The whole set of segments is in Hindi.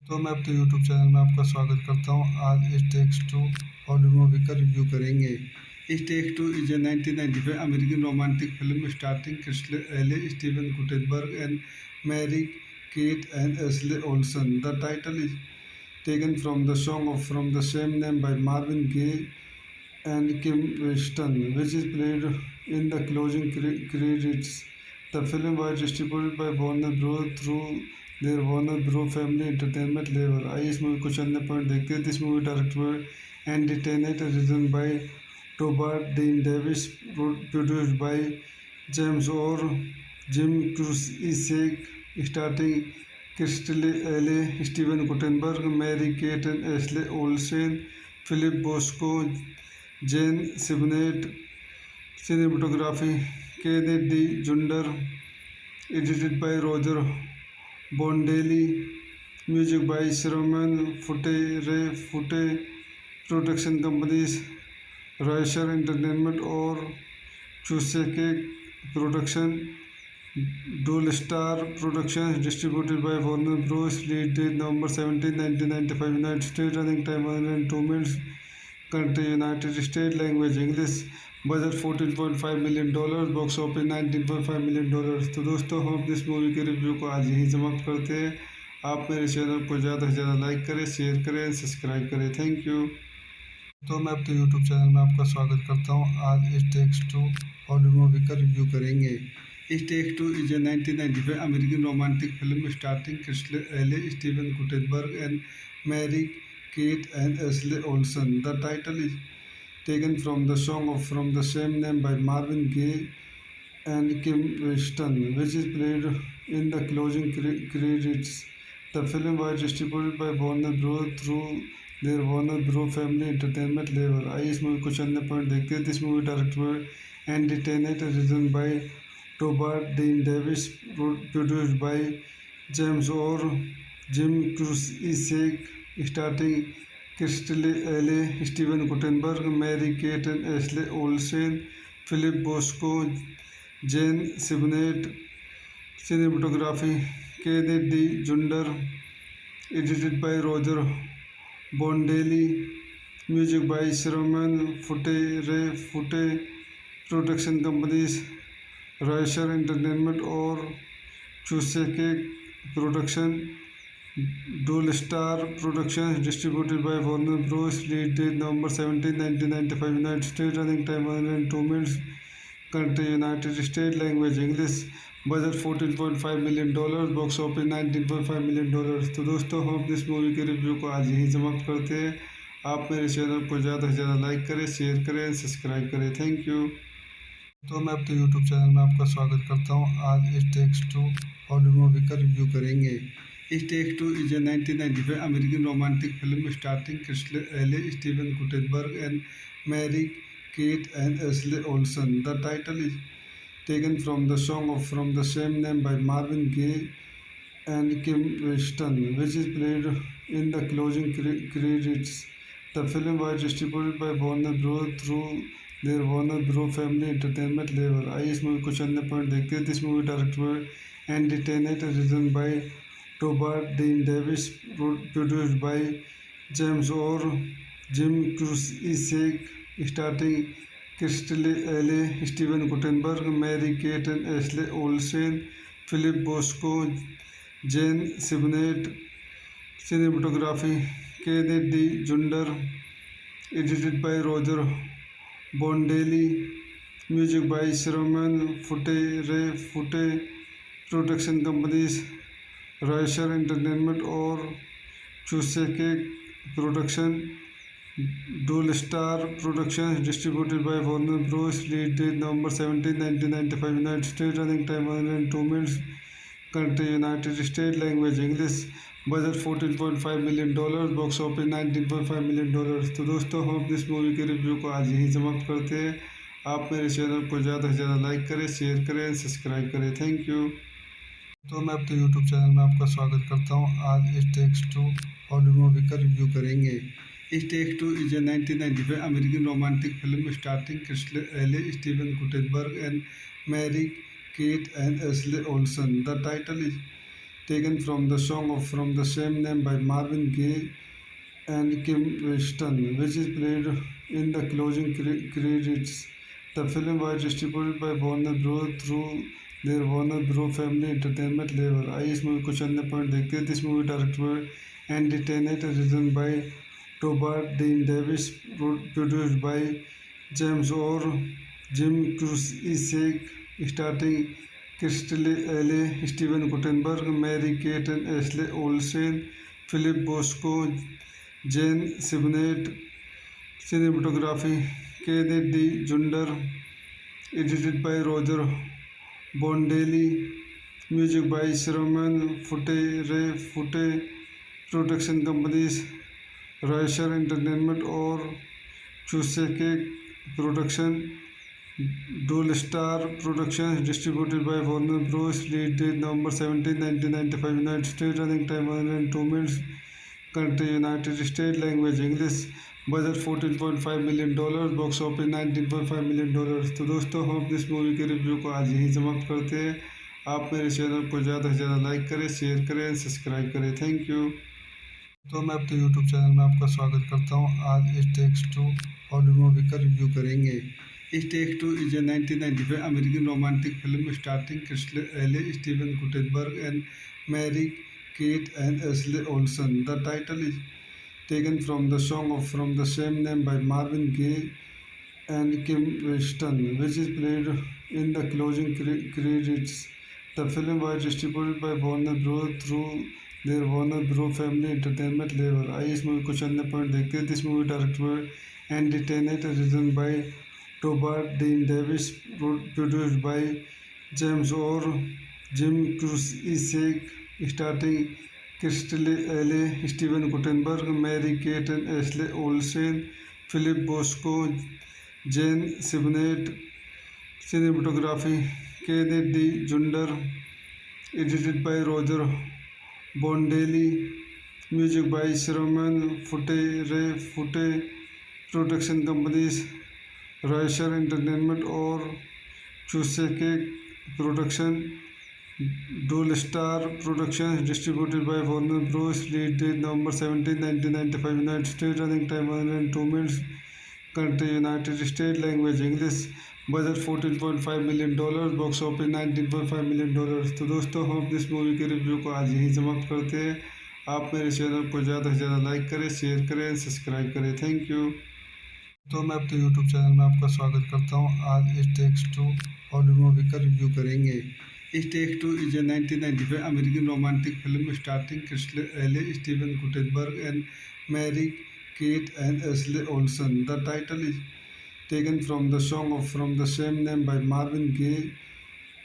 तो मैं अपने YouTube चैनल में आपका स्वागत करता हूँ। आज इस टेक्स टू हॉलीवुड मूवी का रिव्यू करेंगे। इस takes two is a 1995 American romantic film starting crystal Alley, Steven Guttenberg and Mary Kate and Ashley Olsen. The title is taken from the song from the same name by Marvin Gaye and Kim Weston, which is played in the closing credits. The film was distributed by Warner Bros. through their Warner Bros. Family Entertainment label. आइए इस मूवी कुछ अन्य पॉइंट देखते हैं। This movie directed and Tennant written by Deborah Dean Davis, produced by James Orr Jim Cruickshank, starting crystal Alley, Steven Guttenberg, Mary Kate and Ashley Olsen, Philip Bosco, Jane Sibbett. Cinematography Kenneth D Zunder, edited by Roger Bondelli, music by Sherman Foote, production companies Rysher Entertainment Orr चूसेके प्रोडक्शन, डोल star productions, distributed by Warner Bros. Release date November 17, 1995, United state. Running time 102 minutes. Country United state. Language English. Budget $14.5 million. Box office $19.5 million. तो दोस्तों, हम इस मूवी के रिव्यू को आज यही समाप्त करते हैं। आप मेरे चैनल को ज़्यादा से ज़्यादा लाइक करें, शेयर करें, सब्सक्राइब करें। Thank you. तो मैं अपने YouTube चैनल में आपका स्वागत करता हूँ। आज इस टेक्स टू हॉलीवुड मूवी का रिव्यू करेंगे। इस takes two is a 1995 American romantic film starting crystal Alley, Steven Guttenberg and Mary Kate and Ashley Olsen. The title is taken from the song from the same name by Marvin Gaye and Kim Weston, which is played in the closing credits. The film was distributed by Warner Bros. through their Warner Bros. Family Entertainment label. आइए इस मूवी कुछ अन्य पॉइंट देखते हैं। This movie directed and Tennant written by Deborah Dean Davis, produced by James Orr Jim Cruickshank, starting crystal Alley, Steven Guttenberg, Mary Kate and Ashley Olsen, Philip Bosco, Jane Sibbett. Cinematography Kenneth D Zunder, edited by Roger Bondelli, music by Sherman Foote, production companies Rysher Entertainment Orr चूसेके प्रोडक्शन, डोल star productions, distributed by Warner Bros. Release date November 17, 1995, United state. Running time 102 minutes. Country United state. Language English. Budget $14.5 million. Box office $19.5 million. तो दोस्तों, हम इस मूवी के रिव्यू को आज यही समाप्त करते हैं। आप मेरे चैनल को ज़्यादा से ज़्यादा लाइक करें, शेयर करें, सब्सक्राइब करें। Thank you. तो मैं अपने YouTube चैनल में आपका स्वागत करता हूँ। आज इस टेक्स टू हॉलीवुड मूवी का रिव्यू करेंगे। इस takes two is a 1995 American romantic film starting crystal Alley, Steven Guttenberg and Mary Kate and Ashley Olsen. The title is taken from the song from the same name by Marvin Gaye and Kim Weston, which is played in the closing credits. The film was distributed by Warner Bros. Through their Warner Bros. Family Entertainment label. आइए इस मूवी कुछ अन्य पॉइंट देखते हैं. This movie directed Andy Tennant, written by टोबार्ट Dean Davis, produced by James Orr Jim Cruickshank, starting crystal Alley, Steven Guttenberg, Mary Kate and Ashley Olsen, Philip Bosco, Jane Sibbett. Cinematography Kenneth D Zunder, edited by Roger Bondelli, music by Sherman Foote. Production companies Rysher Entertainment Orr चूसेके production. Dualstar productions, distributed by Warner Bros. Release date November 17, 1995, United state. Running time 102 minutes. Country United state. Language English. Budget $14.5 million. Box office $19.5 million. तो दोस्तों, हम अपनी इस मूवी के रिव्यू को आज यही समाप्त करते हैं. आप मेरे चैनल को ज़्यादा से ज़्यादा लाइक करें, शेयर करें, सब्सक्राइब करें. Thank you. तो मैं अपने यूट्यूब चैनल में आपका स्वागत करता हूँ. आज it takes two Hollywood movie का रिव्यू करेंगे. It takes two is a 1995 American romantic film starting crystal Alley, Steven Guttenberg and Mary Kate and Ashley Olsen. The title is taken from the song from the same name by Marvin Gaye and Kim Weston, which is played in the closing credits. The film was distributed by Warner Bros. Through their Warner Bros. Family Entertainment label. आइए इस मूवी कुछ अन्य पॉइंट देखते हैं. This movie directed Andy Tennant, written by टोबार्ट Dean Davis, produced by James Orr Jim Cruickshank, starting crystal Alley, Steven Guttenberg, Mary Kate and Ashley Olsen, Philip Bosco, Jane Sibbett. Cinematography Kenneth D Zunder, edited by Roger Bondelli, music by Sherman Foote. Production companies Rysher Entertainment Orr चूसेके production. Dualstar productions, distributed by Warner Bros. Release date November 17, 1995, United state. Running time 102 minutes. Country United state. Language English. Budget $14.5 million. Box office $19.5 million. तो दोस्तों, हम अपनी इस मूवी के रिव्यू को आज यही समाप्त करते हैं. आप मेरे चैनल को ज़्यादा से ज़्यादा लाइक करें, शेयर करें, सब्सक्राइब करें. Thank you. तो मैं अपने यूट्यूब चैनल में आपका स्वागत करता हूँ. आज it takes two Hollywood movie का रिव्यू करेंगे. It takes two is a 1995 American romantic film starting crystal Alley, Steven Guttenberg and Mary Kate and Ashley Olsen. The title is taken from the song from the same name by Marvin Gaye and Kim Weston, which is played in the closing credits. The film was distributed by Warner Bros. Through their Warner Bros. Family Entertainment label. आइए इस मूवी कुछ अन्य पॉइंट देखते हैं. This movie directed Andy Tennant, written by टोबार्ट Dean Davis, produced by James Orr Jim Cruickshank, starting crystal Alley, Steven Guttenberg, Mary Kate and Ashley Olsen, Philip Bosco, Jane Sibbett. Cinematography Kenneth D Zunder, edited by Roger Bondelli, music by Sherman Foote. Production companies Rysher Entertainment Orr चूसेके production. Dualstar productions, distributed by Warner Bros. Release date November 17, 1995, United state. Running time 102 minutes. Country United state. Language English. Budget $14.5 million. Box office $19.5 million. तो दोस्तों, हम अपनी इस मूवी के रिव्यू को आज यही समाप्त करते हैं. आप मेरे चैनल को ज़्यादा से ज़्यादा लाइक करें, शेयर करें, सब्सक्राइब करें. Thank you. तो मैं अपने यूट्यूब चैनल में आपका स्वागत करता हूँ. आज it takes two Hollywood movie का रिव्यू करेंगे. It takes two is a 1995 American romantic film starting crystal Alley, Steven Guttenberg and Mary Kate and Ashley Olsen. The title is taken from the song from the same name by Marvin Gaye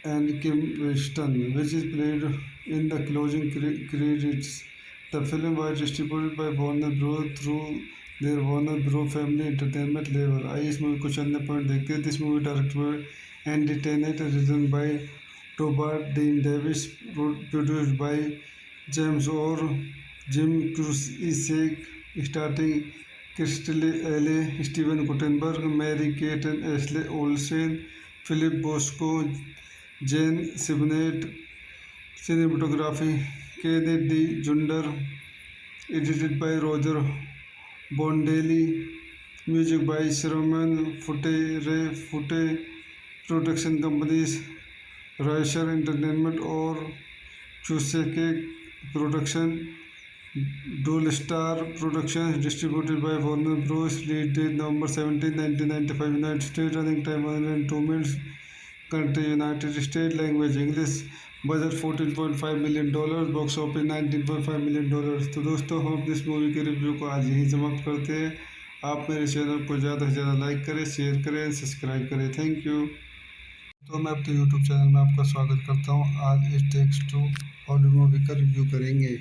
and Kim Weston, which is played in the closing credits. The film was distributed by Warner Bros. Through their Warner Bros. Family Entertainment label. आइए इस मूवी कुछ अन्य पॉइंट देखते हैं. This movie directed Andy Tennant, written by टोबार्ट Dean Davis, produced by James Orr Jim Cruickshank, starting crystal Alley, Steven Guttenberg, Mary Kate and Ashley Olsen, Philip Bosco, Jane Sibbett, cinematography Kenneth D. Junder, edited by Roger Bondelli, music by Sherman Fute, Ray Fute, production companies Raisher Entertainment और Chuseke Production, Dual Star Productions, distributed by Warner Bros. Release date November 17, 1995, United States, running time 102 minutes, country United States, language English, budget $14.5 million, box office $19.5 million. तो दोस्तों हम इस मूवी के रिव्यू को आज यही समाप्त करते हैं। आप मेरे चैनल को ज़्यादा से ज़्यादा लाइक करें, शेयर करें, सब्सक्राइब करें। Thank you. तो मैं अपने यूट्यूब चैनल में आपका स्वागत करता हूँ। आज it takes two Hollywood movie का रिव्यू करेंगे।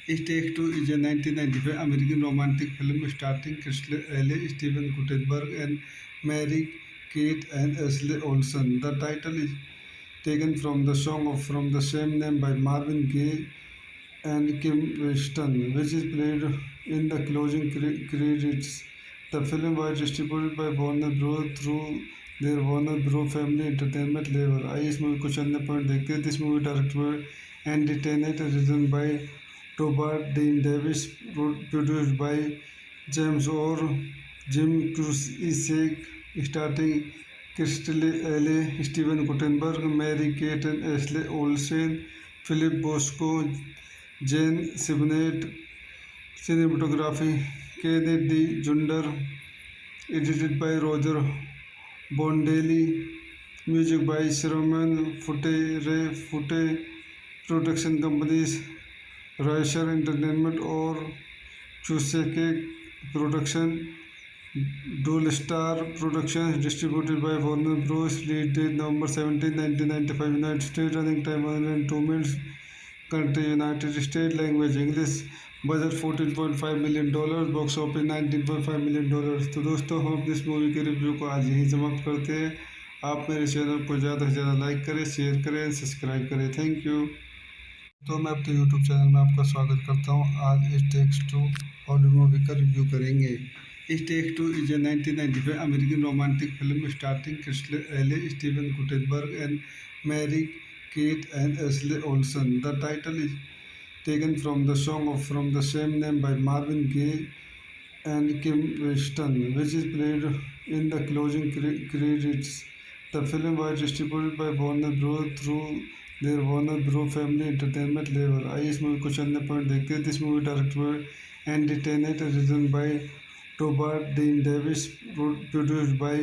It takes two is a 1995 American romantic film starting crystal Alley, Steven Guttenberg and Mary Kate and Ashley Olsen. The title is taken from the song from the same name by Marvin Gaye and Kim Weston, which is played in the closing credits. The film was distributed by Warner Bros. Through their Warner Bros. Family Entertainment label. आइए इस मूवी कुछ अन्य पॉइंट देखते हैं। This movie directed by Andy Tennant, written by टोबार्ट Dean Davis, produced by James Orr Jim Cruickshank, starting crystal Alley, Steven Guttenberg, Mary Kate and Ashley Olsen, Philip Bosco, Jane Sibbett, cinematography Kenneth D. Junder, edited by Roger Bondelli, music by Sherman Fute, Ray Fute, production companies Raisher Entertainment और Chuseke Production, Dual Star Productions, distributed by Warner Bros. Release date November 17, 1995, United States, running time 102 minutes, country United States, language English, budget $14.5 million, box office $19.5 million. तो दोस्तों हम इस मूवी के रिव्यू को आज यही समाप्त करते हैं। आप मेरे चैनल को ज़्यादा से ज़्यादा लाइक करें, शेयर करें, सब्सक्राइब करें। Thank you. तो मैं अपने यूट्यूब चैनल में आपका स्वागत करता हूँ। आज it takes two Hollywood movie का रिव्यू करेंगे। It takes two is a 1995 American romantic film starting crystal Alley, Steven Guttenberg and Mary Kate and Ashley Olsen. The title is taken from the song from the same name by Marvin Gaye and Kim Weston, which is played in the closing credits. The film was distributed by Warner Bros. Through their Warner Bros. Family Entertainment label. आइए इस मूवी कुछ अन्य पॉइंट देखते हैं। This movie directed by Andy Tennant, written by टोबार्ट Dean Davis, produced by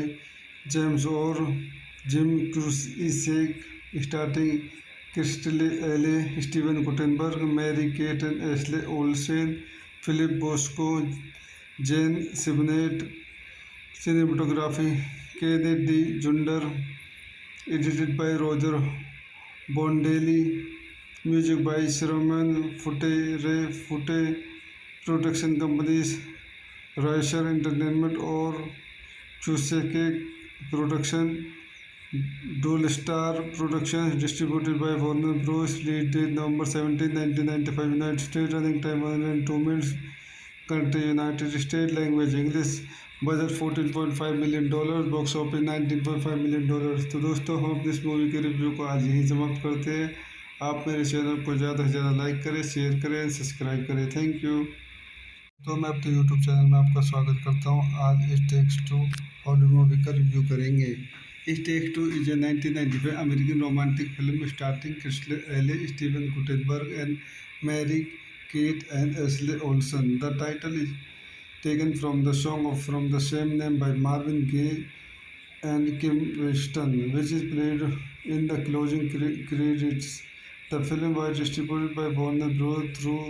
James Orr Jim Cruickshank, starting crystal Alley, Steven Guttenberg, Mary Kate and Ashley Olsen, Philip Bosco, Jane Sibbett, cinematography Kenneth D. Junder, edited by Roger Bondelli, music by Sherman Fute, Ray Fute, production companies Raisher Entertainment और Chuseke Production, Dual Star Productions, distributed by Warner Bros. Release date November 17, 1995, United States, running time 102 minutes, country United States, language English, budget $14.5 million, box office $19.5 million. तो दोस्तों हम इस मूवी के रिव्यू को आज यही समाप्त करते हैं। आप मेरे चैनल को ज़्यादा से ज़्यादा लाइक करें, शेयर करें, सब्सक्राइब करें। Thank you. तो मैं अपने यूट्यूब चैनल में आपका स्वागत करता हूँ। आज it takes two Hollywood movie का रिव्यू करेंगे। It takes two is a 1995 American romantic film starting crystal Alley, Steven Guttenberg and Mary Kate and Ashley Olsen. The title is taken from the song from the same name by Marvin Gaye and Kim Weston, which is played in the closing credits. The film was distributed by Warner Bros. Through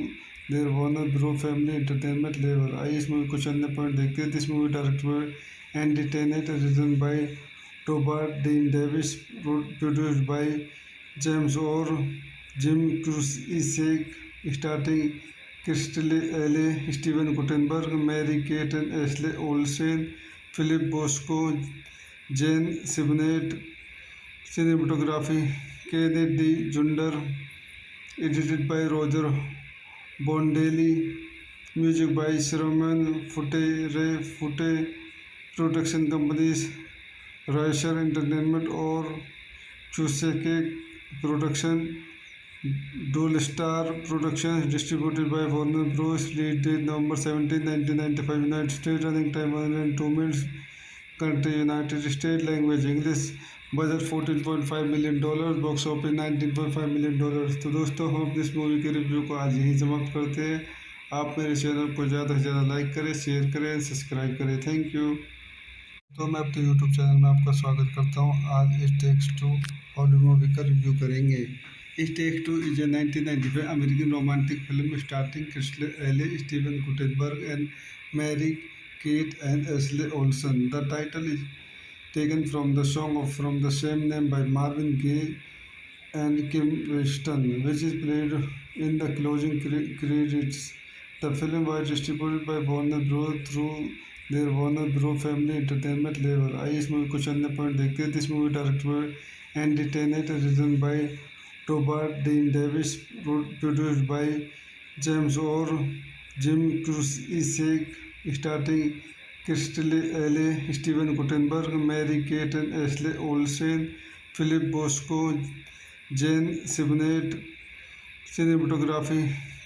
their Warner Bros. Family Entertainment label. आइए इस मूवी कुछ अन्य पॉइंट देखते हैं। This movie directed by Andy Tennant, written by टोबार्ट Dean Davis, produced by James Orr Jim Cruickshank, starting crystal Alley, Steven Guttenberg, Mary Kate and Ashley Olsen, Philip Bosco, Jane Sibbett, cinematography Kenneth D. Junder, edited by Roger Bondelli. Music by Sherman Fute Production Companies, Raisher Entertainment और चूसेके Production, Dual Star Productions, distributed by Warner Bros. Release date November 17, 1995, United States. Running time 102 minutes. Country United States. Language English. Budget $14.5 million, box office $19.5 million. तो दोस्तों हम अपनी इस मूवी के रिव्यू को आज यही समाप्त करते हैं। आप मेरे चैनल को ज़्यादा से ज़्यादा लाइक करें, शेयर करें, सब्सक्राइब करें। Thank you. तो मैं अपने यूट्यूब चैनल में आपका स्वागत करता हूँ। आज it takes two Hollywood movie का रिव्यू करेंगे। It takes two is a 1995 American romantic film starting crystal Alley, Steven Guttenberg and Mary Kate and Ashley Olsen. The title is taken from the song from the same name by Marvin Gaye and Kim Weston, which is played in the closing credits. The film was distributed by Warner Bros. through their Warner Bros. Family Entertainment label. आइए इस मूवी कुछ अन्य पॉइंट देखते हैं। This movie directed by Andy Tennant, written by टोबार्ट Dean Davis, produced by James Orr Jim Cruickshank, starting crystal Alley, Steven Guttenberg, Mary Kate and Ashley Olsen, Philip Bosco, Jane Sibbett. Cinematography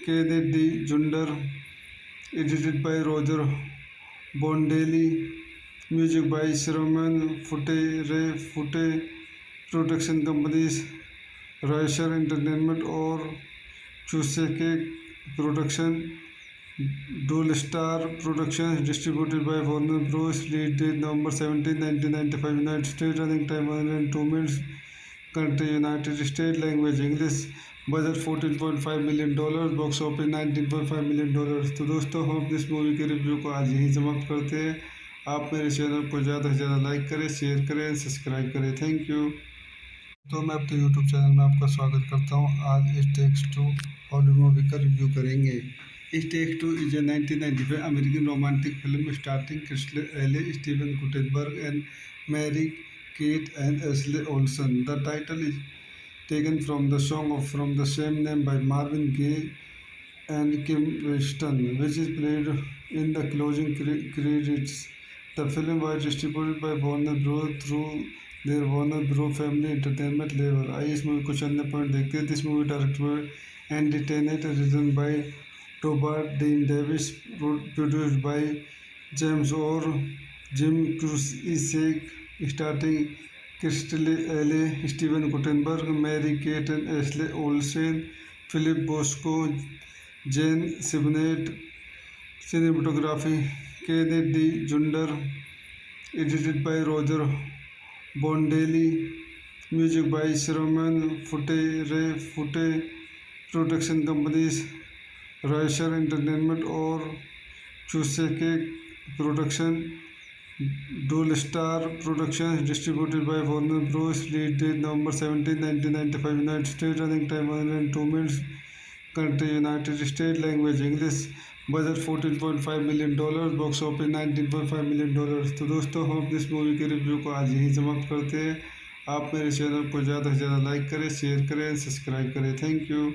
Kenneth D Zunder, edited by Roger Bondelli. Music by Sherman Foote production companies, Rysher Entertainment Orr चूसेके production, Dual Star Productions, distributed by Warner Bros. Release date November 17, 1995, United States. Running time 102 minutes. Country United States. Language English. Budget $14.5 million, box office $19.5 million. तो दोस्तों हम अपनी इस मूवी के रिव्यू को आज यही समाप्त करते हैं। आप मेरे चैनल को ज़्यादा से ज़्यादा लाइक करें, शेयर करें, सब्सक्राइब करें। Thank you. तो मैं अपने यूट्यूब चैनल में आपका स्वागत करता हूँ। आज it takes two Hollywood movie का रिव्यू करेंगे। It takes two is a 1995 American romantic film starting crystal Alley, Steven Guttenberg and Mary Kate and Ashley Olsen. The title is taken from the song from the same name by Marvin Gaye and Kim Weston, which is played in the closing credits. The film was distributed by Warner Bros. through their Warner Bros. Family Entertainment label. आइए इस मूवी कुछ अन्य पॉइंट देखते हैं। This movie directed by Andy Tennant, written by टोबार्ट Dean Davis, produced by James Orr Jim Cruickshank, starting crystal Alley, Steven Guttenberg, Mary Kate and Ashley Olsen, Philip Bosco, Jane Sibbett. Cinematography Kenneth D Zunder, edited by Roger Bondelli. Music by Sherman Foote production companies, Rysher Entertainment Orr चूसेके production, Dual Star Productions, distributed by Warner Bros. Release date November 17, 1995, United States. Running time 102 minutes. Country United States. Language English. Budget $14.5 million, box office $19.5 million. तो दोस्तों हम अपनी इस मूवी के रिव्यू को आज यही समाप्त करते हैं। आप मेरे चैनल को ज़्यादा से ज़्यादा लाइक करें, शेयर करें, सब्सक्राइब करें। Thank you.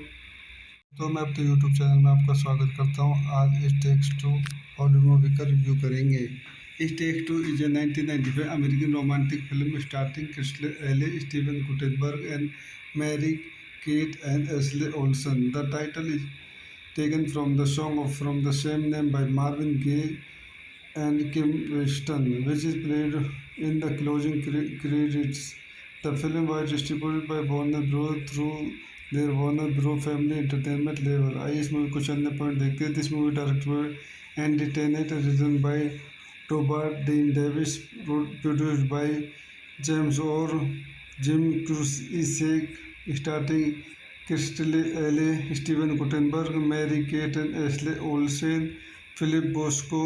तो मैं अपने यूट्यूब चैनल में आपका स्वागत करता हूँ। आज it takes two Hollywood movie का रिव्यू करेंगे। It takes two is a 1995 American romantic film starting crystal Alley, Steven Guttenberg and Mary Kate and Ashley Olsen. The title is taken from the song from the same name by Marvin Gaye and Kim Weston, which is played in the closing credits. The film was distributed by Warner Bros. through their Warner Bros. Family Entertainment label. आइए इस मूवी कुछ अन्य पॉइंट देखते हैं। This movie directed by Andy Tennant, written by टोबार्ट Dean Davis, produced by James Orr Jim Cruickshank, starting crystal Alley, Steven Guttenberg, Mary Kate and Ashley Olsen, Philip Bosco,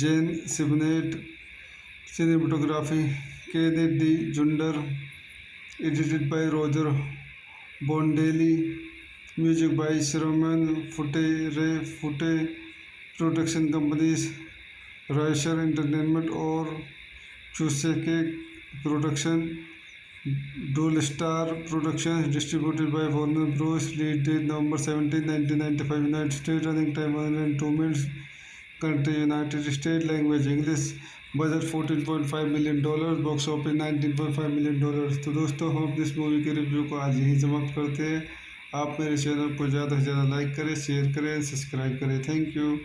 Jane Sibbett. Cinematography Kenneth D Zunder, edited by Roger Bondelli. Music by Sherman Foote production companies, Rysher Entertainment Orr चूसेके production, Dual Star Productions, distributed by Warner Bros. Release date November 17, 1995. United States. Running time 102 minutes. Country United States. Language English. Budget $14.5 million, box office $19.5 million. तो दोस्तों, हम अपनी इस मूवी के रिव्यू को आज यहीं समाप्त करते हैं। आप मेरे चैनल को ज़्यादा से ज़्यादा लाइक करें, शेयर करें, सब्सक्राइब करें। Thank you.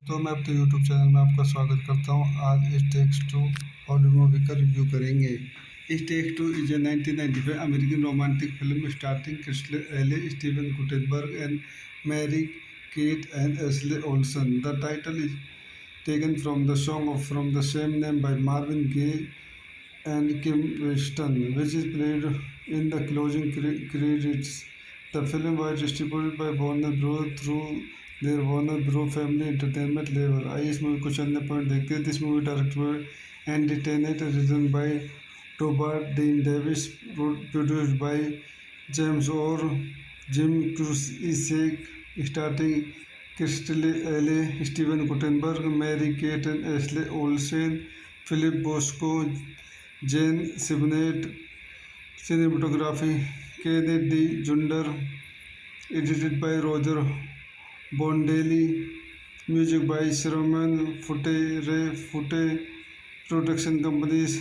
तो मैं अपने यूट्यूब चैनल में आपका स्वागत करता हूँ। आज इस टेक्स टू हॉलीवुड मूवी का रिव्यू करेंगे। इस takes two is a 1995 American romantic film starting crystal Alley, Steven Guttenberg and Mary Kate and Ashley Olsen. The title is taken from the song from the same name by Marvin Gaye and Kim Weston, which is played in the closing credits. The film was distributed by Warner Bros. through their Warner Bros. Family Entertainment label. आइए इस मूवी कुछ अन्य पॉइंट देखते हैं। This movie directed and Tennant written by टोबार्ट Dean Davis, produced by James Orr Jim Cruickshank, starting crystal Alley, Steven Guttenberg, Mary Kate and Ashley Olsen, Philip Bosco, Jane Sibbett. Cinematography Kenneth D Zunder, edited by Roger Bondelli, music by Sherman Foote. Production companies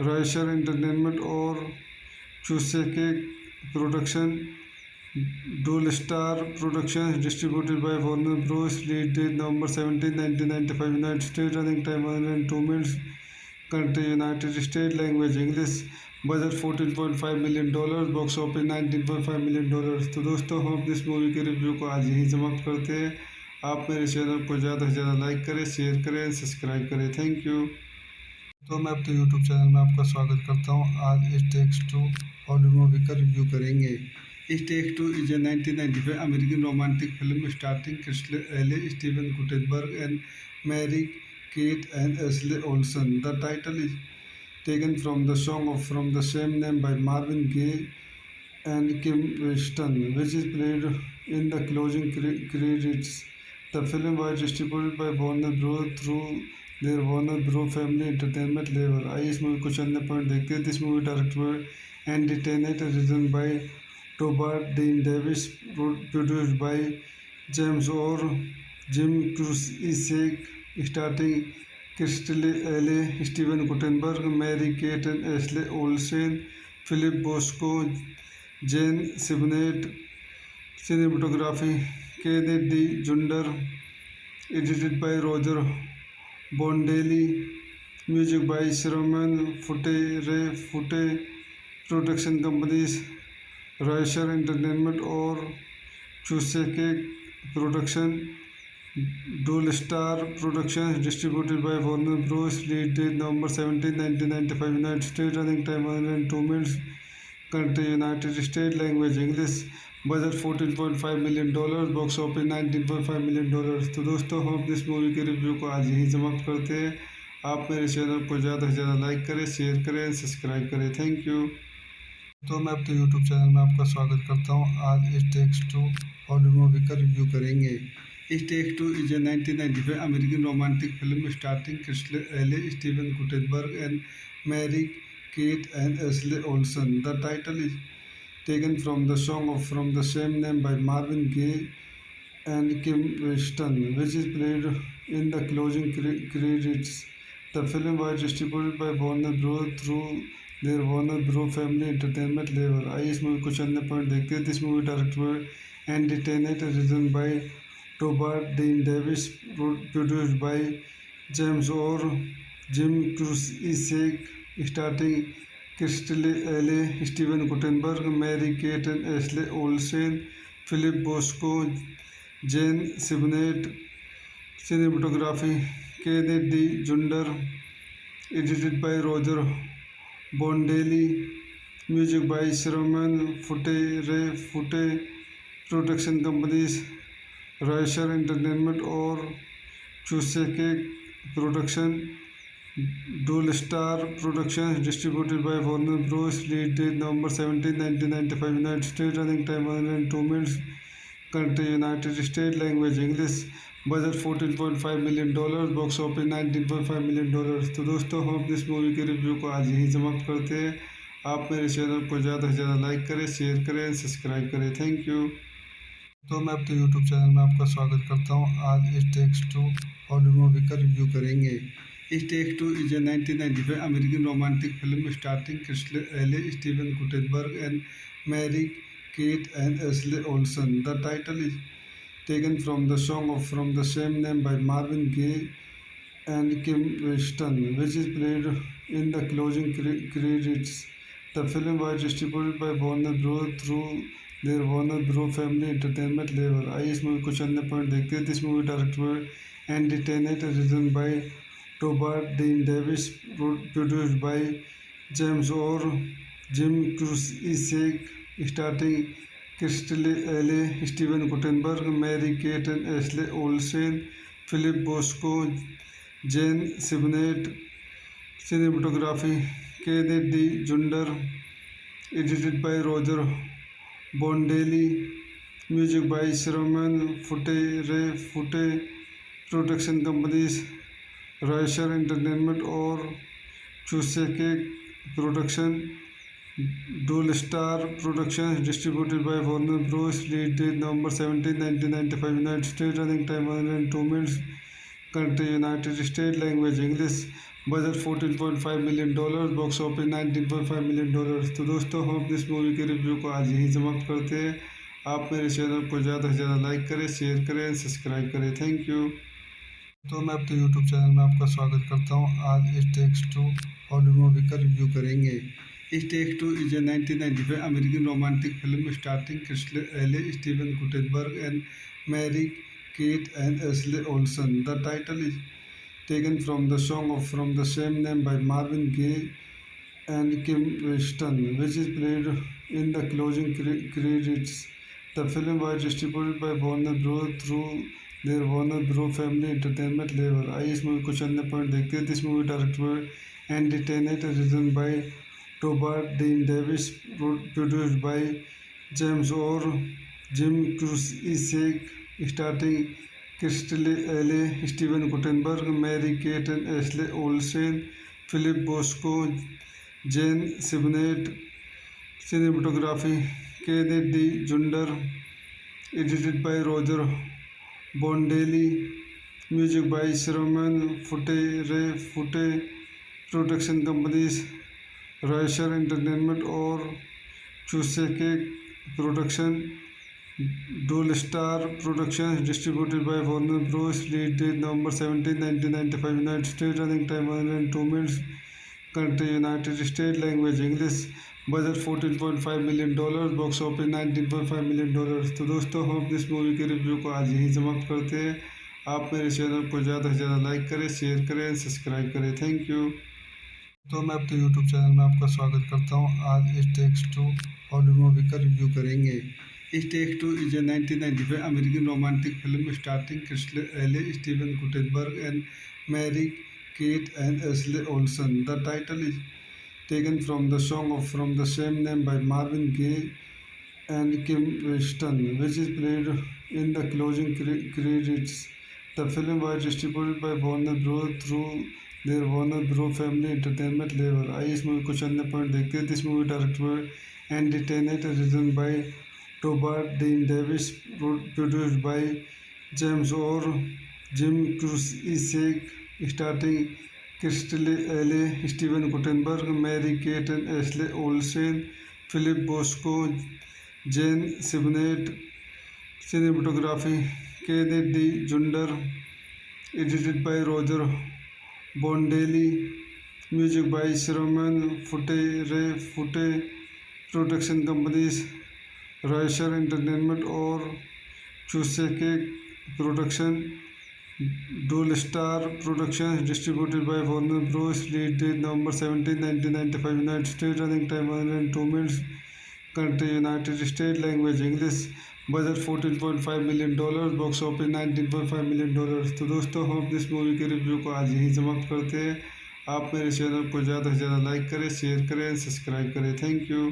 Rysher Entertainment Orr चूसेके production. Dual Star Productions, distributed by Warner Bros. Release date November 17, 1995. United States. Running time 102 minutes. Country United States. Language English. Budget $14.5 million, box office $19.5 million. तो दोस्तों, हम अपनी इस मूवी के रिव्यू को आज यहीं समाप्त करते हैं। आप मेरे चैनल को ज़्यादा से ज़्यादा लाइक करें, शेयर करें, सब्सक्राइब करें। Thank you. तो मैं अपने यूट्यूब चैनल में आपका स्वागत करता हूँ। आज इस टेक्स टू हॉलीवुड मूवी का रिव्यू करेंगे। इस takes two is a 1995 American romantic film starting crystal Alley, Steven Guttenberg and Mary Kate and Ashley Olsen. The title is taken from the song from the same name by Marvin Gaye and Kim Weston, which is played in the closing credits. The film was distributed by Warner Bros. through their Warner Bros. Family Entertainment label. आइए इस मूवी कुछ अन्य पॉइंट देखते हैं। This movie directed and Tennant written by टोबार्ट Dean Davis, produced by James Orr Jim Cruickshank, starting crystal Alley, Steven Guttenberg, Mary Kate and Ashley Olsen, Philip Bosco, Jane Sibbett. Cinematography Kenneth D Zunder, edited by Roger Bondelli, music by Sherman Foote. Production companies Rysher Entertainment Orr चूसेके production. Dual Star Productions, distributed by Warner Bros. Release date November 17, 1995. United States. Running time 102 minutes. Country United States. Language English. Budget $14.5 million, box office $19.5 million. तो दोस्तों, हम अपनी इस मूवी के रिव्यू को आज यहीं समाप्त करते हैं। आप मेरे चैनल को ज़्यादा से ज़्यादा लाइक करें, शेयर करें, सब्सक्राइब करें। Thank you. तो मैं अपने यूट्यूब चैनल में आपका स्वागत करता हूँ। आज इस टेक्स टू हॉलीवुड मूवी का रिव्यू करेंगे। इस takes two is a 1995 American romantic film starting crystal Alley, Steven Guttenberg and Mary Kate and Ashley Olsen. The title is taken from the song from the same name by Marvin Gaye and Kim Weston, which is played in the closing credits. The film was distributed by Warner Bros. through their Warner Bros. Family Entertainment label. आइए इस मूवी कुछ अन्य पॉइंट देखते हैं। This movie directed and Tennant written by टोबार्ट Dean Davis, produced by James Orr Jim Cruickshank, starting crystal Alley, Steven Guttenberg, Mary Kate and Ashley Olsen, Philip Bosco, Jane Sibbett. Cinematography Kenneth D Zunder, edited by Roger Bondelli, music by Sherman Foote. Production companies Rysher Entertainment Orr चूसेके production. Dual Star Productions, distributed by Warner Bros. Release date November 17, 1995. United States. Running time 102 minutes. Country United States. Language English. Budget $14.5 million, box office $19.5 million. तो दोस्तों, हम अपनी इस मूवी के रिव्यू को आज यहीं समाप्त करते हैं। आप मेरे चैनल को ज़्यादा से ज़्यादा लाइक करें, शेयर करें, सब्सक्राइब करें। Thank you. तो मैं अपने यूट्यूब चैनल में आपका स्वागत करता हूँ। आज इस टेक्स टू हॉलीवुड मूवी का रिव्यू करेंगे। इस takes two is a 1995 American romantic film starting crystal Alley, Steven Guttenberg and Mary Kate and Ashley Olsen. The title is taken from the song from the same name by Marvin Gaye and Kim Weston, which is played in the closing credits. The film was distributed by Warner Bros. through their Warner Bros. Family Entertainment label. आइए इस मूवी कुछ अन्य पॉइंट देखते हैं। This movie directed by Andy Tennant, written by टोबार्ट Dean Davis, produced by James Orr Jim Cruickshank, starting crystal Alley, Steven Guttenberg, Mary Kate and Ashley Olsen, Philip Bosco, Jane Sibbett. Cinematography Kenneth D Zunder, edited by Roger Bondelli, music by Sherman Foote, production companies Rysher Entertainment Orr चूसेके प्रोडक्शन, डोल star productions, distributed by Warner Bros. Release date November 17, 1995, United state. Running time 102 minutes. Country United state. Language English. Budget $14.5 million. Box office $19.5 million. तो दोस्तों, हम अपनी इस मूवी के रिव्यू को आज यही समाप्त करते हैं। आप मेरे चैनल को ज़्यादा से ज़्यादा लाइक करें, शेयर करें, सब्सक्राइब करें। Thank you. तो मैं अपने यूट्यूब चैनल में आपका स्वागत करता हूँ। आज इस टेक्स टू हॉलीवुड मूवी का रिव्यू करेंगे। इस takes two is a 1995 American romantic film starting crystal Alley, Steven Guttenberg and Mary Kate and Ashley Olsen. The title is taken from the song from the same name by Marvin Gaye and Kim Weston, which is played in the closing credits. The film was distributed by Warner Bros. through their Warner Bros. Family Entertainment label. आइए इस मूवी कुछ अन्य पॉइंट देखते हैं। This movie directed by Andy Tennant, written by टोबार्ट Dean Davis, produced by James Orr Jim Cruickshank, starting crystal Alley, Steven Guttenberg, Mary Kate and Ashley Olsen, Philip Bosco, Jane Sibbett. Cinematography Kenneth D Zunder, edited by Roger Bondelli, music by Sherman Foote, production companies Rysher Entertainment Orr चूसेके प्रोडक्शन, डोल star productions, distributed by Warner Bros. Release date November 17, 1995, United state. Running time 102 minutes. Country United state. Language English. Budget $14.5 million. Box office $19.5 million. तो दोस्तों, हम अपनी इस मूवी के रिव्यू को आज यही समाप्त करते हैं। आप मेरे चैनल को ज़्यादा से ज़्यादा लाइक करें, शेयर करें, सब्सक्राइब करें। Thank you. तो मैं अपने यूट्यूब चैनल में आपका स्वागत करता हूँ। आज इस टेक्स टू हॉलीवुड मूवी का रिव्यू करेंगे। इस takes two is a 1995 American romantic film starting crystal Alley, Steven Guttenberg and Mary Kate and Ashley Olsen. The title is taken from the song from the same name by Marvin Gaye and Kim Weston, which is played in the closing credits. The film was distributed by Warner Bros. through their Warner Bros. Family Entertainment label. आइए इस मूवी कुछ अन्य पॉइंट देखते हैं। This movie directed by Andy Tennant, written by टोबार्ट Dean Davis, produced by James Orr Jim Cruickshank, starting crystal Alley, Steven Guttenberg, Mary Kate and Ashley Olsen, Philip Bosco, Jane Sibbett. Cinematography Kenneth D Zunder, edited by Roger Bondelli, music by Sherman Foote, production companies Rysher Entertainment Orr चूसेके प्रोडक्शन, डोल star productions, distributed by Warner Bros. Release date November 17, 1995, United state. Running time 102 minutes. Country United state. Language English. Budget $14.5 million. Box office $19.5 million. तो दोस्तों, हम अपनी इस मूवी के रिव्यू को आज यही समाप्त करते हैं। आप मेरे चैनल को ज़्यादा से ज़्यादा लाइक करें, शेयर करें, सब्सक्राइब करें। Thank you.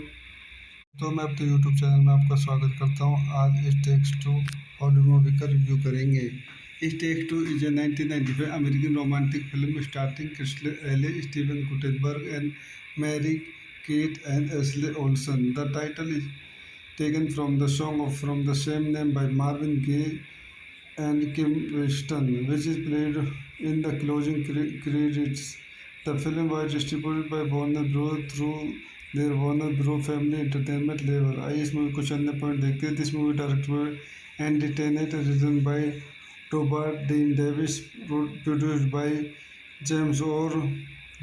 तो मैं अपने यूट्यूब चैनल में आपका स्वागत करता हूँ। आज इस टेक्स टू हॉलीवुड मूवी का रिव्यू करेंगे। इस takes two is a 1995 American romantic film starting crystal Alley, Steven Guttenberg and Mary Kate and Ashley Olsen. The title is taken from the song from the same name by Marvin Gaye and Kim Weston, which is played in the closing credits. The film was distributed by Warner Bros. Through their Warner Bros. Family Entertainment label. आइए इस मूवी कुछ अन्य पॉइंट देखते हैं. This movie directed by Andy Tennant, written by टोबार्ट Dean Davis, produced by James Orr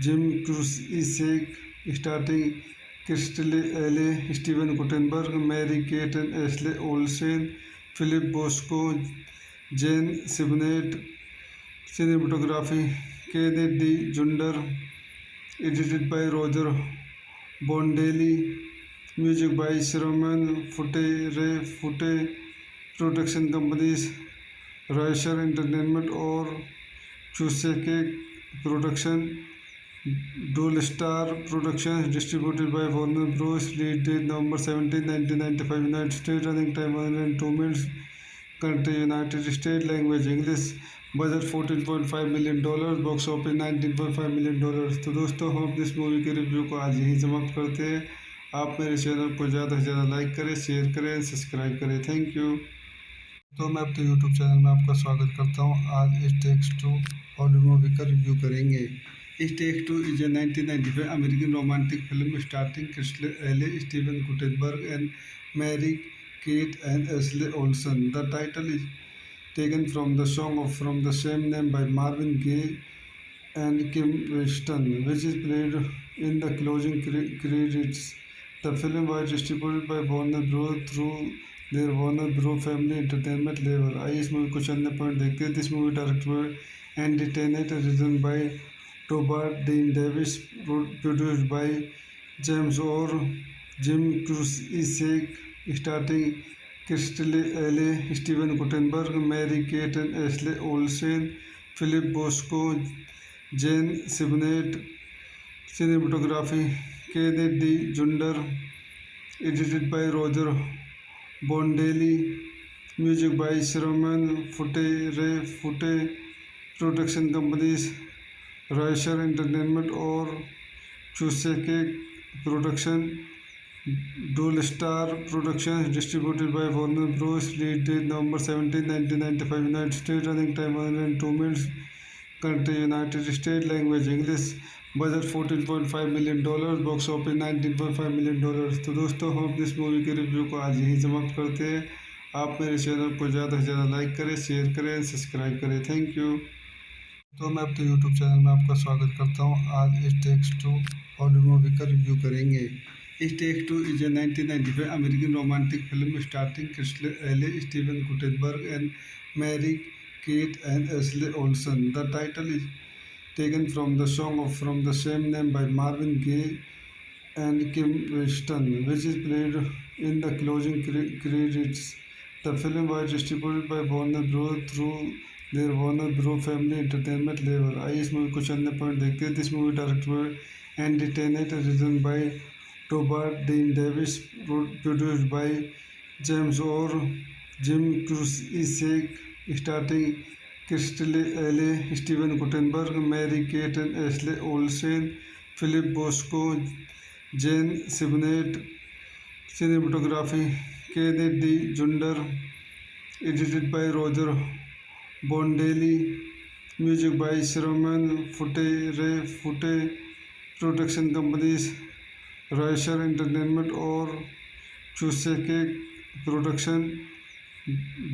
Jim Cruickshank, starting crystal Alley, Steven Guttenberg, Mary Kate and Ashley Olsen, Philip Bosco, Jane Sibbett. Cinematography Kenneth D Zunder, edited by Roger Bondelli, music by Sherman Foote Ray Foote, production companies Rysher Entertainment Orr चूसेके प्रोडक्शन, डोल Star production, distributed by Warner Bros. Release date November 17, 1995, United state. Running time 102 minutes. Country United state. Language English. Budget $14.5 million. Box office $19.5 million. तो दोस्तों, हम इस मूवी के रिव्यू को आज यही समाप्त करते हैं. आप मेरे चैनल को ज़्यादा से ज़्यादा लाइक करें, शेयर करें, सब्सक्राइब करें. Thank you. तो मैं अपने यूट्यूब चैनल में आपका स्वागत करता हूँ. आज it takes two Hollywood movie का रिव्यू करेंगे. It takes two is a 1995 American romantic film starting crystal Alley, Steven Guttenberg and Mary Kate and Ashley Olsen. The title is taken from the song from the same name by Marvin Gaye and Kim Weston, which is played in the closing credits. The film was distributed by Warner Bros. Through their Warner Bros. Family Entertainment label. आइए इस मूवी कुछ अन्य पॉइंट देखते हैं. This movie directed by Andy Tennant, written by टोबार्ट Dean Davis, produced by James Orr Jim Cruickshank, starting crystal Alley, Steven Guttenberg, Mary Kate and Ashley Olsen, Philip Bosco, Jane Sibbett. Cinematography Kenneth D Zunder, edited by Roger Bondelli, music by Sherman Foote Ray Foote, production companies Rysher Entertainment Orr चूसेके प्रोडक्शन, डोल Star production, distributed by Warner Bros. Release date November 17, 1995, United state. Running time 102 minutes. Country United state. Language English. Budget $14.5 million. Box office $19.5 million. तो दोस्तों, हम इस मूवी के रिव्यू को आज यही समाप्त करते हैं. आप मेरे चैनल को ज़्यादा से ज़्यादा लाइक करें, शेयर करें, सब्सक्राइब करें. Thank you. तो मैं अपने यूट्यूब चैनल में आपका स्वागत करता हूँ. आज it takes two Hollywood movie का रिव्यू करेंगे. It takes two is a 1995 American romantic film starting crystal Alley, Steven Guttenberg and Mary Kate and Ashley Olsen. The title is taken from the song from the same name by Marvin Gaye and Kim Weston, which is played in the closing credits. The film was distributed by Warner Bros. Through their Warner Bros. Family Entertainment label. आइए इस मूवी कुछ अन्य पॉइंट देखते हैं. This movie directed by Andy Tennant, written by टोबार्ट Dean Davis, produced by James Orr Jim Cruickshank, starting crystal Alley, Steven Guttenberg, Mary Kate and Ashley Olsen, Philip Bosco, Jane Sibbett. Cinematography Kenneth D Zunder, edited by Roger Bondelli, music by Sherman Foote Ray Foote, production companies Rysher Entertainment Orr चूसेके प्रोडक्शन,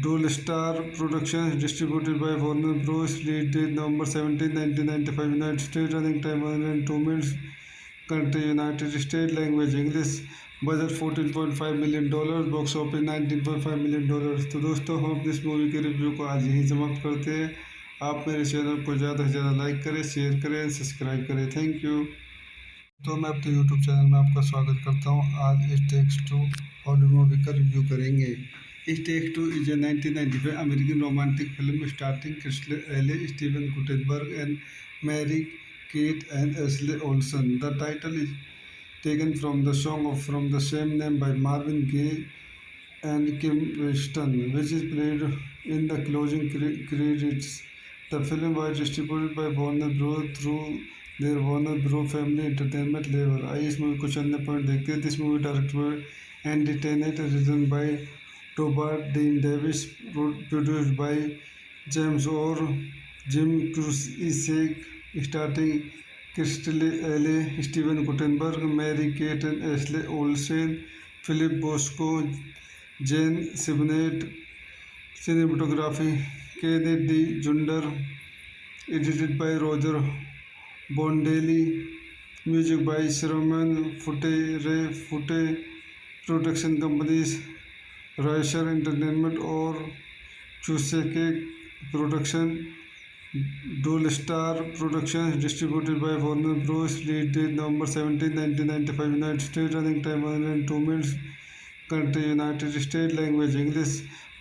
डोल Star production, distributed by Warner Bros. Release date November 17, 1995, United state. Running time 102 minutes. Country United state. Language English. Budget $14.5 million. Box office $19.5 million. तो दोस्तों, हम इस मूवी के रिव्यू को आज यही समाप्त करते हैं. आप मेरे चैनल को ज़्यादा से ज़्यादा लाइक करें, शेयर करें, सब्सक्राइब करें. Thank you. तो मैं अपने यूट्यूब चैनल में आपका स्वागत करता हूँ. आज it takes two Hollywood movie का रिव्यू करेंगे. It takes two is a 1995 American romantic film starting crystal Alley, Steven Guttenberg and Mary Kate and Ashley Olsen. The title is taken from the song from the same name by Marvin Gaye and Kim Weston, which is played in the closing credits. The film was distributed by Warner Bros. Through their Warner Bros. Family Entertainment label. आइए इस मूवी कुछ अन्य पॉइंट देखते हैं. This movie directed Andy Tennant, written by टोबार्ट Dean Davis, produced by James Orr Jim Cruickshank, starting crystal Alley, Steven Guttenberg, Mary Kate and Ashley Olsen, Philip Bosco, Jane Sibbett. Cinematography Kenneth D Zunder, edited by Roger Bondelli, music by Sherman Fute, Ray Fute, production companies Raisher Entertainment और Chuseke Production, Dual Star Productions, distributed by Warner Bros. Release date November 17, 1995, United States. Running time 102 minutes. Country United States. Language English.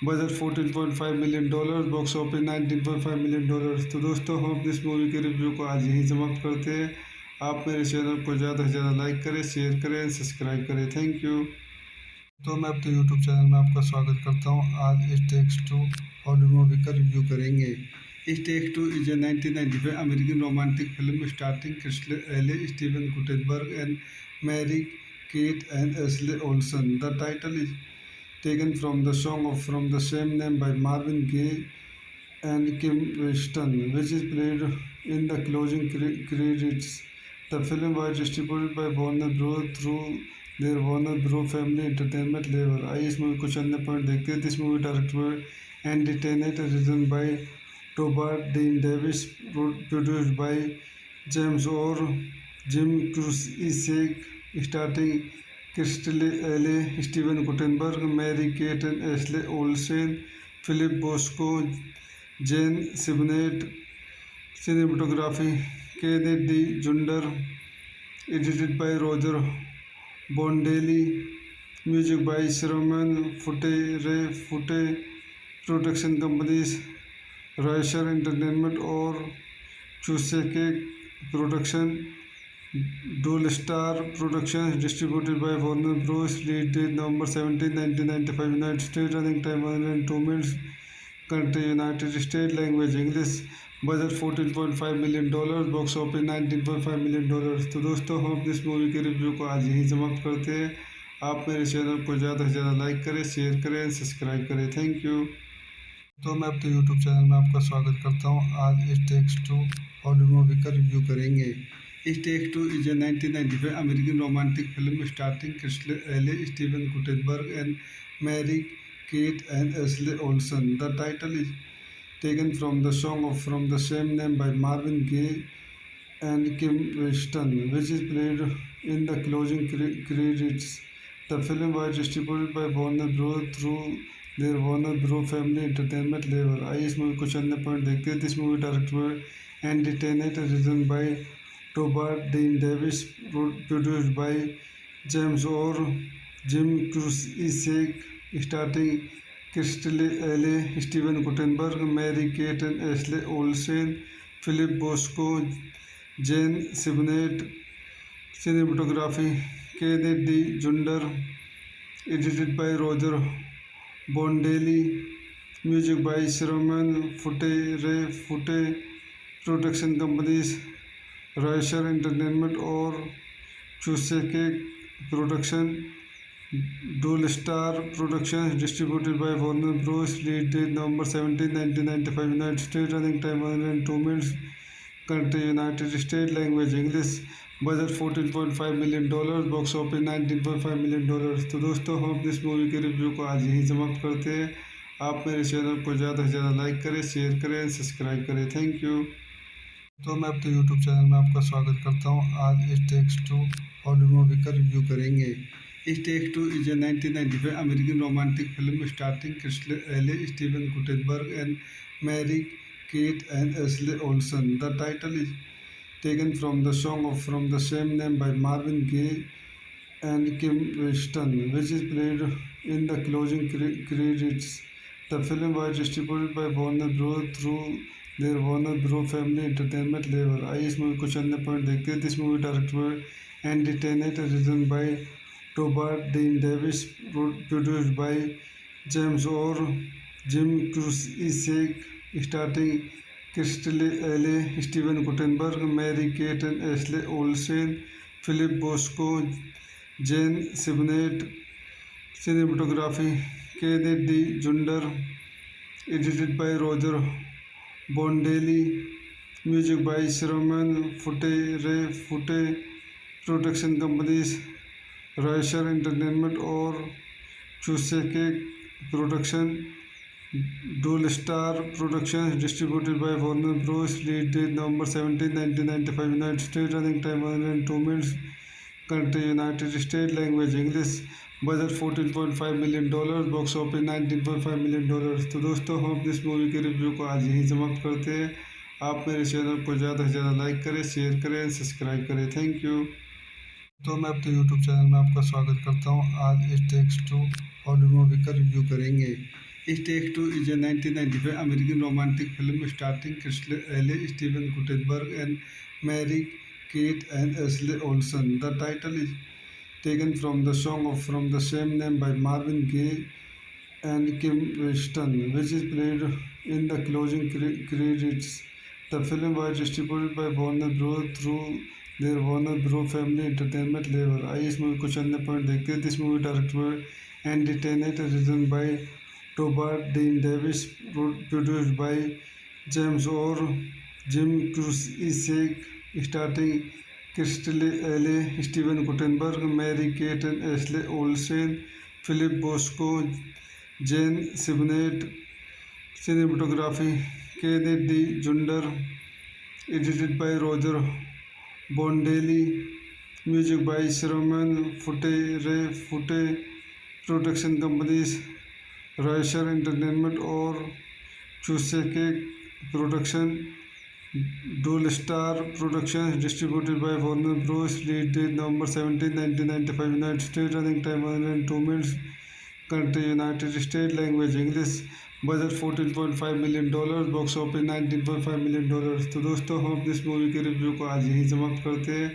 Budget $14.5 million, box office $19.5 million. तो दोस्तों हम अपनी इस मूवी के रिव्यू को आज यही समाप्त करते हैं. आप मेरे चैनल को ज़्यादा से ज़्यादा लाइक करें, शेयर करें, सब्सक्राइब करें. Thank you. तो मैं अपने यूट्यूब चैनल में आपका स्वागत करता हूं. आज it takes two Hollywood movie का रिव्यू करेंगे. It takes two is a 1995 American romantic film starting crystal Alley, Steven Guttenberg and Mary Kate and Ashley Olsen. The title is taken from the song from the same name by Marvin Gaye and Kim Weston, which is played in the closing credits. The film was distributed by Warner Bros. through their Warner Bros. Family Entertainment label. आइए इस मूवी कुछ अन्य पॉइंट देखते हैं. This movie directed Andy Tennant, written by टोबार्ट Dean Davis, produced by James Orr Jim Cruickshank, starting crystal Alley, Steven Guttenberg, Mary Kate and Ashley Olsen, Philip Bosco, Jane Sibbett. Cinematography Kenneth D Zunder, edited by Roger Bondelli, music by Sherman Fute, Ray Fute, production companies Raisher Entertainment और Chuseke Production, Dual Star Productions, distributed by Warner Bros. Release date November 17, 1995, United States. Running time 102 minutes. Country United States. Language English. Budget $14.5 million, box office $19.5 million. तो दोस्तों हम अपनी इस मूवी के रिव्यू को आज यही समाप्त करते हैं. आप मेरे चैनल को ज़्यादा से ज़्यादा लाइक करें, शेयर करें, सब्सक्राइब करें. Thank you. तो मैं अपने यूट्यूब चैनल में आपका स्वागत करता हूं. आज it takes two Hollywood movie का रिव्यू करेंगे. It takes two is a 1995 American romantic film starting crystal Alley, Steven Guttenberg and Mary Kate and Ashley Olsen. The title is taken from the song from the same name by Marvin Gaye and Kim Weston, which is played in the closing credits. The film was distributed by Warner Bros. through their Warner Bros. Family Entertainment label. आइए इस मूवी कुछ अन्य पॉइंट देखते हैं. This movie directed Andy Tennant, written by टोबार्ट Dean Davis, produced by James Orr Jim Cruickshank, starting crystal Alley, Steven Guttenberg, Mary Kate and Ashley Olsen, Philip Bosco, Jane Sibbett. Cinematography Kenneth D Zunder, edited by Roger Bondelli, music by Sherman Fute, Ray Fute, production companies Raisher Entertainment और Chuseke Production, Dual Star Productions, distributed by Warner Bros. Release date November 17, 1995, United States. Running time 102 minutes. Country United States. Language English. Budget $14.5 million, box office $19.5 million. तो दोस्तों हम अपनी इस मूवी के रिव्यू को आज यही समाप्त करते हैं. आप मेरे चैनल को ज़्यादा से ज़्यादा लाइक करें, शेयर करें, सब्सक्राइब करें. Thank you. तो मैं अपने यूट्यूब चैनल में आपका स्वागत करता हूं. आज it takes two Hollywood movie का रिव्यू करेंगे. It takes two is a 1995 American romantic film starting crystal Alley, Steven Guttenberg and Mary Kate and Ashley Olsen. The title is taken from the song from the same name by Marvin Gaye and Kim Weston, which is played in the closing credits. The film was distributed by Warner Bros. through their Warner Bros. Family Entertainment label. आइए इस मूवी कुछ अन्य पॉइंट देखते हैं. This movie directed Andy Tennant, written by टोबार्ट Dean Davis, produced by James Orr Jim Cruickshank, starting Kirstie Alley, Steven Guttenberg, Mary Kate and Ashley Olsen, Philip Bosco, Jane Sibbett, cinematography Kenneth D. Junder, edited by Roger Bondelli, music by Sherman Fute, Ray Fute, production companies Raisher Entertainment और Chuseke Production, Dual Star Productions, distributed by Warner Bros. Release date November 17, 1995, United States, running time 102 minutes, country United States, language English, budget $14.5 million, box office $19.5 million. तो दोस्तों हम अपनी इस मूवी के रिव्यू को आज यही समाप्त करते हैं। आप मेरे चैनल को ज़्यादा से ज़्यादा लाइक करें, शेयर करें, सब्सक्राइब करें। Thank you. तो मैं अपने यूट्यूब चैनल में आपका स्वागत करता हूँ। आज it takes two Hollywood movie का रिव्यू करेंगे। It takes two is a 1995 American romantic film starting Kirstie Alley, Steven Guttenberg and Mary Kate and Ashley Olsen. The title is taken from the song from the same name by Marvin Gaye and Kim Weston, which is played in the closing credits. The film was distributed by Warner Bros. through their Warner Bros. Family Entertainment label. आइए इस मूवी कुछ अन्य पॉइंट देखते हैं। This movie directed and Tennant written by Deborah Dean Davis, produced by James Orr Jim Cruickshank, starting Kirstie Alley, Steven Guttenberg, Mary Kate and Ashley Olsen, Philip Bosco, Jane Sibbett, cinematography Kenneth D. Junder, edited by Roger Bondelli, music by Sherman Fute, Ray Fute, production companies Raisher Entertainment और Chuseke Production, Dual Star Productions, distributed by Warner Bros. Release date November 17, 1995, United States, running time 102 minutes, country United States, language English, budget $14.5 million, box office $19.5 million. तो दोस्तों हम अपनी इस मूवी के रिव्यू को आज यही समाप्त करते हैं।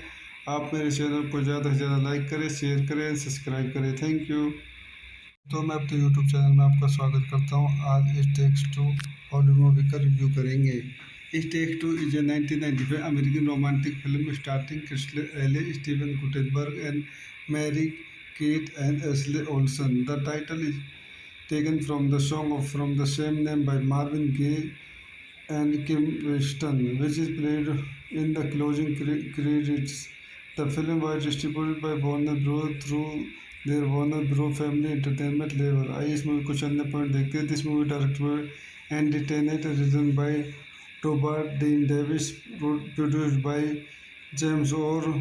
आप मेरे चैनल को ज़्यादा से ज़्यादा लाइक करें, शेयर करें, सब्सक्राइब करें। Thank you. तो मैं अपने यूट्यूब चैनल में आपका स्वागत करता हूँ। आज it takes two Hollywood movie का रिव्यू करेंगे। It takes two is a 1995 American romantic film starting Kirstie Alley, Steven Guttenberg and Mary Kate and Ashley Olsen. The title is taken from the song from the same name by Marvin Gaye and Kim Weston, which is played in the closing credits. The film was distributed by Warner Bros. through their Warner Bros. Family Entertainment label. आइए इस मूवी कुछ अन्य पॉइंट देखते हैं। This movie directed and Tennant written by Deborah Dean Davis, produced by James Orr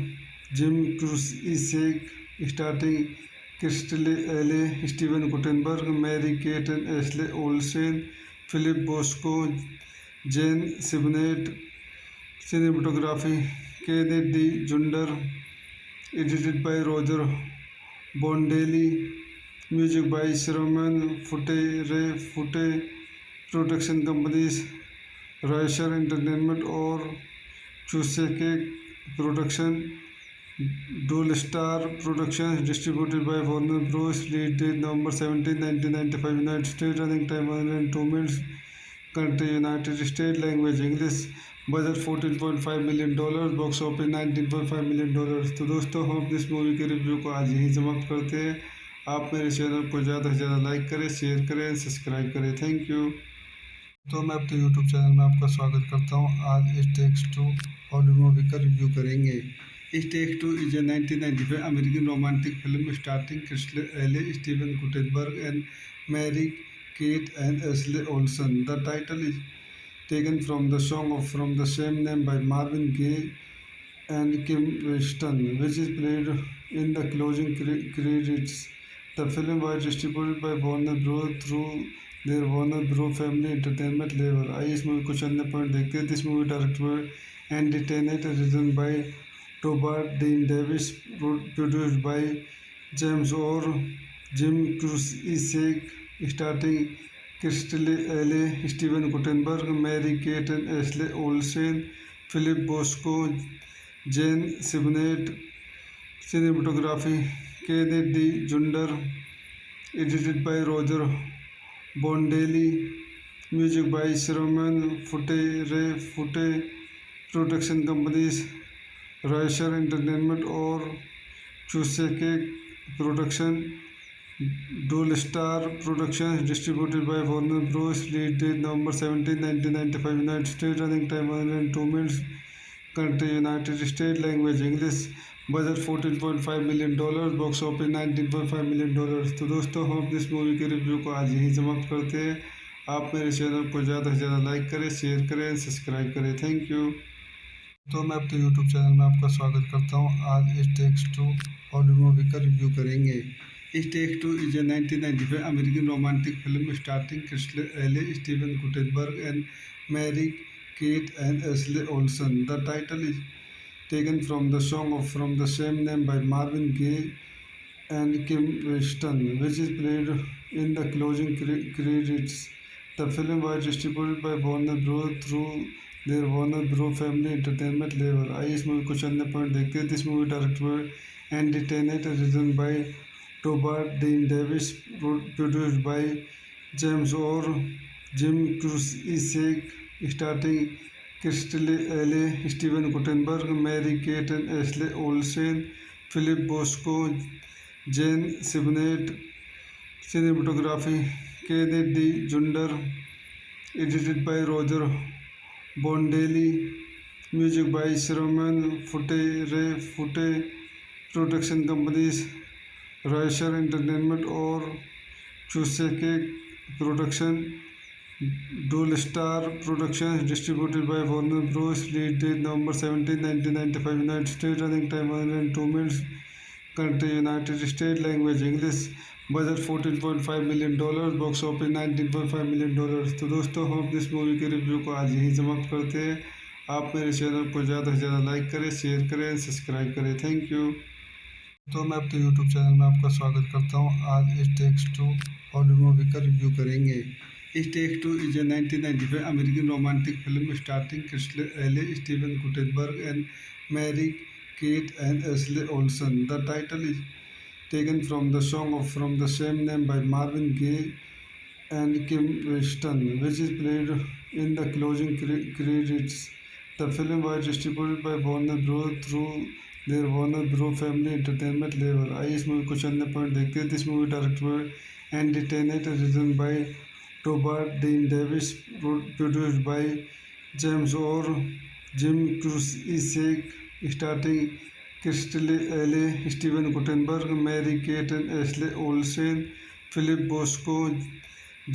Jim Cruickshank, starting Kirstie Alley, Steven Guttenberg, Mary Kate and Ashley Olsen, Philip Bosco, Jane Sibbett, cinematography Kenneth D. Junder, edited by Roger Bondelli, music by Sherman Fute, Ray Fute, production companies Raisher Entertainment और Chuseke Production, Dual Star Productions, distributed by Warner Bros. Release date November 17, 1995, United States, running time 102 minutes, country United States, language English, budget $14.5 million, box office $19.5 million. तो दोस्तों हम अपनी इस मूवी के रिव्यू को आज यही समाप्त करते हैं। आप मेरे चैनल को ज़्यादा से ज़्यादा लाइक करें, शेयर करें, सब्सक्राइब करें। Thank you. तो मैं अपने यूट्यूब चैनल में आपका स्वागत करता हूँ। आज it takes two Hollywood movie का रिव्यू करेंगे। It takes two is a 1995 American romantic film starting Kirstie Alley, Steven Guttenberg and Mary Kate and Ashley Olsen. The title is taken from the song from the same name by Marvin Gaye and Kim Weston, which is played in the closing credits. The film was distributed by Warner Bros. through their Warner Bros. Family Entertainment label. आइए इस मूवी कुछ अन्य पॉइंट देखते हैं। This movie directed and Tennant written by Deborah Dean Davis, produced by James Orr Jim Cruickshank, starting Kirstie Alley, Steven Guttenberg, Mary Kate and Ashley Olsen, Philip Bosco, Jane Sibbett, cinematography Kenneth D. Junder, edited by Roger Bondelli, Music by Shroman Fute Production Companies, Raisher Entertainment और Chuseke Production, Dual Star Productions, distributed by Warner Bros. Release date November 17, 1995, United States. Running time 102 minutes. Country United States. Language English. Budget $14.5 million, box office $19.5 million. तो दोस्तों हम अपनी इस मूवी के रिव्यू को आज यही समाप्त करते हैं। आप मेरे चैनल को ज़्यादा से ज़्यादा लाइक करें, शेयर करें, सब्सक्राइब करें। Thank you. तो मैं अपने यूट्यूब चैनल में आपका स्वागत करता हूँ। आज it takes two Hollywood movie का रिव्यू करेंगे। It takes two is a 1995 American romantic film starting crystal Alley, Steven Guttenberg and Mary Kate and Ashley Olsen. The title is taken from the song from the same name by Marvin Gaye and Kim Weston, which is played in the closing credits. The film was distributed by Warner Bros. through their Warner Bros. Family Entertainment label. आइए इस मूवी कुछ अन्य पॉइंट देखते हैं। This movie directed by Andy Tennant, written by टोबार्ट Dean Davis, produced by James Orr Jim Cruickshank, starting crystal Alley, Steven Guttenberg, Mary Kate and Ashley Olsen, Philip Bosco, Jane Sibbett. Cinematography Kenneth D Zunder, edited by Roger Bondelli. Music by Sherman Foote production companies, Rysher Entertainment Orr चूसेके production, Dual Star Productions, distributed by Warner Bros. Release date November 17, 1995, United States. Running time 102 minutes. Country United States. Language English. Budget $14.5 million, box office $19.5 million. तो दोस्तों हम अपनी इस मूवी के रिव्यू को आज यही समाप्त करते हैं। आप मेरे चैनल को ज़्यादा से ज़्यादा लाइक करें, शेयर करें, सब्सक्राइब करें। Thank you. तो मैं अपने यूट्यूब चैनल में आपका स्वागत करता हूँ। आज it takes two Hollywood movie का रिव्यू करेंगे। It takes two is a 1995 American romantic film starting crystal Alley, Steven Guttenberg and Mary Kate and Ashley Olsen. The title is taken from the song from the same name by Marvin Gaye and Kim Weston, which is played in the closing credits. The film was distributed by Warner Bros. through their Warner Bros. Family Entertainment label. आइए इस मूवी कुछ अन्य पॉइंट देखते हैं। This movie directed by Andy Tennant, written by टोबार्ट Dean Davis, produced by James Orr Jim Cruickshank, starting crystal Alley, Steven Guttenberg, Mary Kate and Ashley Olsen, Philip Bosco,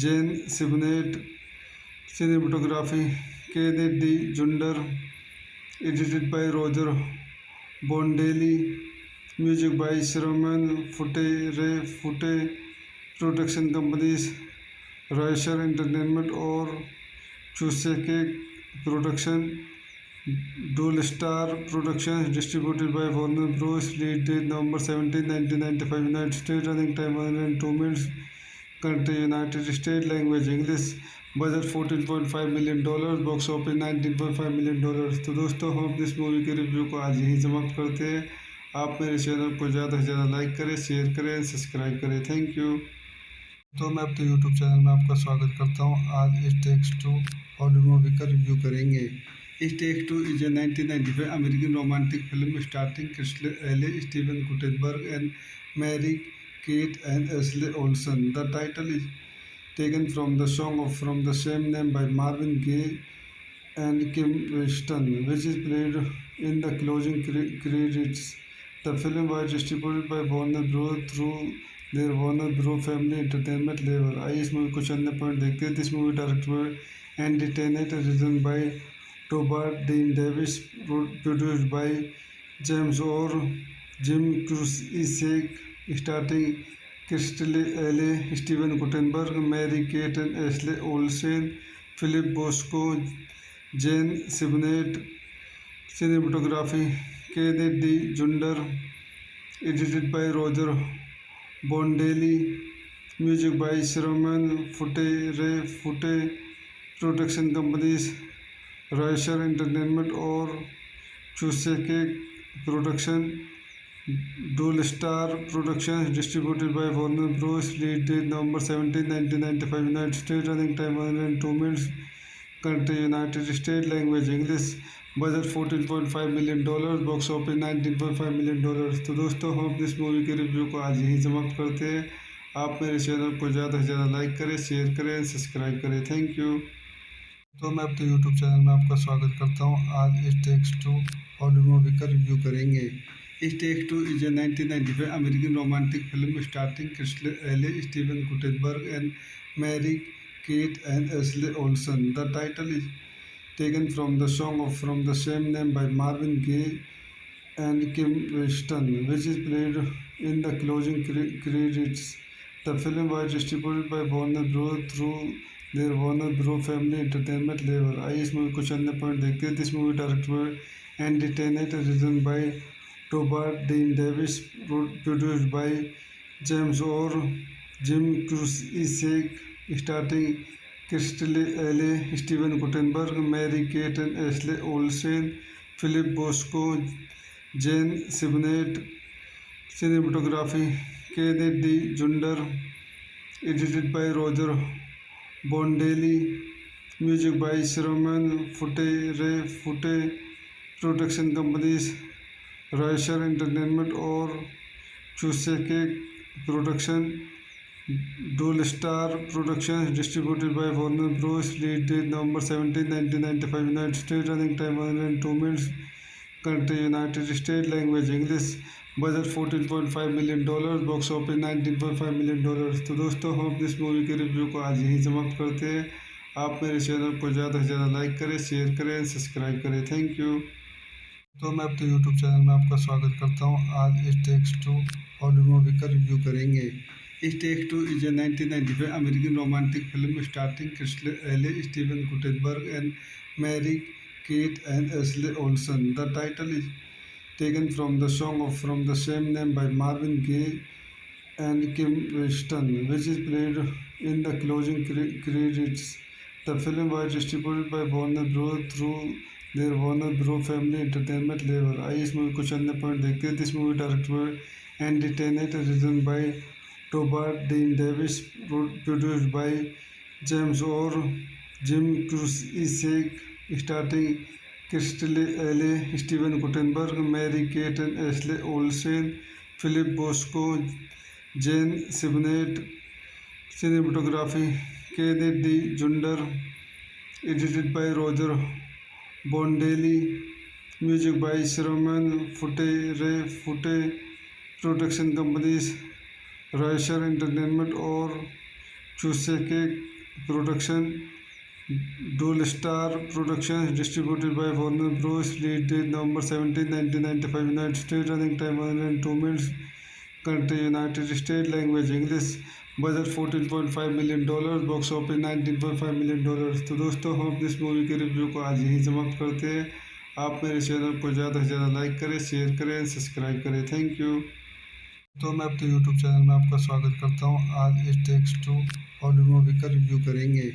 Jane Sibbett. Cinematography Kenneth D Zunder, edited by Roger Bondelli. Music by Sherman Foote production companies, Rysher Entertainment Orr चूसेके production, Dual Star Productions, distributed by Warner Bros. Release date November 17, 1995, United States. Running time 102 minutes. Country United States. Language English. Budget $14.5 million, box office $19.5 million. तो दोस्तों हम अपनी इस मूवी के रिव्यू को आज यही समाप्त करते हैं। आप मेरे चैनल को ज़्यादा से ज़्यादा लाइक करें, शेयर करें, सब्सक्राइब करें। Thank you. तो मैं अपने यूट्यूब चैनल में आपका स्वागत करता हूँ। आज it takes two Hollywood movie का रिव्यू करेंगे। It takes two is a 1995 American romantic film starting crystal Alley, Steven Guttenberg and Mary Kate and Ashley Olsen. The title is taken from the song from the same name by Marvin Gaye and Kim Weston, which is played in the closing credits. The film was distributed by Warner Bros. through their Warner Bros. Family Entertainment label. आइए इस मूवी कुछ अन्य पॉइंट देखते हैं। This movie directed by Andy Tennant, written by टोबार्ट Dean Davis, produced by James Orr Jim Cruickshank, starting crystal Alley, Steven Guttenberg, Mary Kate and Ashley Olsen, Philip Bosco, Jane Sibbett. Cinematography Kenneth D Zunder, edited by Roger Bondelli. Music by Sherman Foote production companies, Rysher Entertainment Orr चूसेके production, Dual Star Productions, distributed by Warner Bros. Release date November 17, 1995. United States. Running time 102 minutes. Country United States. Language English. Budget $14.5 million, box office $19.5 million. तो दोस्तों, हम अपनी इस मूवी के रिव्यू को आज यही समाप्त करते हैं। आप मेरे चैनल को ज़्यादा से ज़्यादा लाइक करें, शेयर करें, सब्सक्राइब करें। Thank you. तो मैं अपने यूट्यूब चैनल में आपका स्वागत करता हूँ। आज it takes two Hollywood movie का रिव्यू करेंगे। It takes two is a 1995 American romantic film starting crystal Alley, Steven Guttenberg and Mary Kate and Ashley Olsen. The title is taken from the song from the same name by Marvin Gaye and Kim Weston, which is played in the closing credits. The film was distributed by Warner Bros. through their Warner Bros. Family Entertainment label. आइए इस मूवी कुछ अन्य पॉइंट देखते हैं। This movie directed by Andy Tennant, written by टोबार्ट Dean Davis, produced by James Orr Jim Cruickshank, starting crystal Alley, Steven Guttenberg, Mary Kate and Ashley Olsen, Philip Bosco, Jane Sibbett. Cinematography Kenneth D Zunder, edited by Roger Bondelli, music by Sherman Foote Ray Foote. Production companies Rysher Entertainment Orr चूसेके production. Dual Star Productions, distributed by Warner Bros. Release date November 17, 1995. United States. Running time 102 minutes. Country United States. Language English. Budget $14.5 million, box office $19.5 million. तो दोस्तों, हम अपनी इस मूवी के रिव्यू को आज यही समाप्त करते हैं। आप मेरे चैनल को ज़्यादा से ज़्यादा लाइक करें, शेयर करें, सब्सक्राइब करें। Thank you. तो मैं अपने यूट्यूब चैनल में आपका स्वागत करता हूँ। आज it takes two Hollywood movie का रिव्यू करेंगे। It takes two is a 1995 American romantic film starting crystal Alley, Steven Guttenberg and Mary Kate and Ashley Olsen. The title is taken from the song from the same name by Marvin Gaye and Kim Weston, which is played in the closing credits. The film was distributed by Warner Bros. through their Warner Bros. Family Entertainment label. आइए इस मूवी कुछ अन्य पॉइंट देखते हैं। This movie directed by Andy Tennant, written by टोबार्ट Dean Davis, produced by James Orr Jim Cruickshank, starting crystal Alley, Steven Guttenberg, Mary Kate and Ashley Olsen, Philip Bosco, Jane Sibbett. Cinematography Kenneth D Zunder, edited by Roger Bondelli, music by Sherman Foote Ray Foote. Production companies Rysher Entertainment Orr चूसेके production. Dual Star Productions, distributed by Warner Bros. Release date November 17, 1995. United States. Running time 102 minutes. Country United States. Language English. Budget $14.5 million, box office $19.5 million. तो दोस्तों, हम अपनी इस मूवी के रिव्यू को आज यही समाप्त करते हैं। आप मेरे चैनल को ज़्यादा से ज़्यादा लाइक करें, शेयर करें, सब्सक्राइब करें। Thank you. तो मैं अपने यूट्यूब चैनल में आपका स्वागत करता हूँ। आज it takes two Hollywood movie का रिव्यू करेंगे।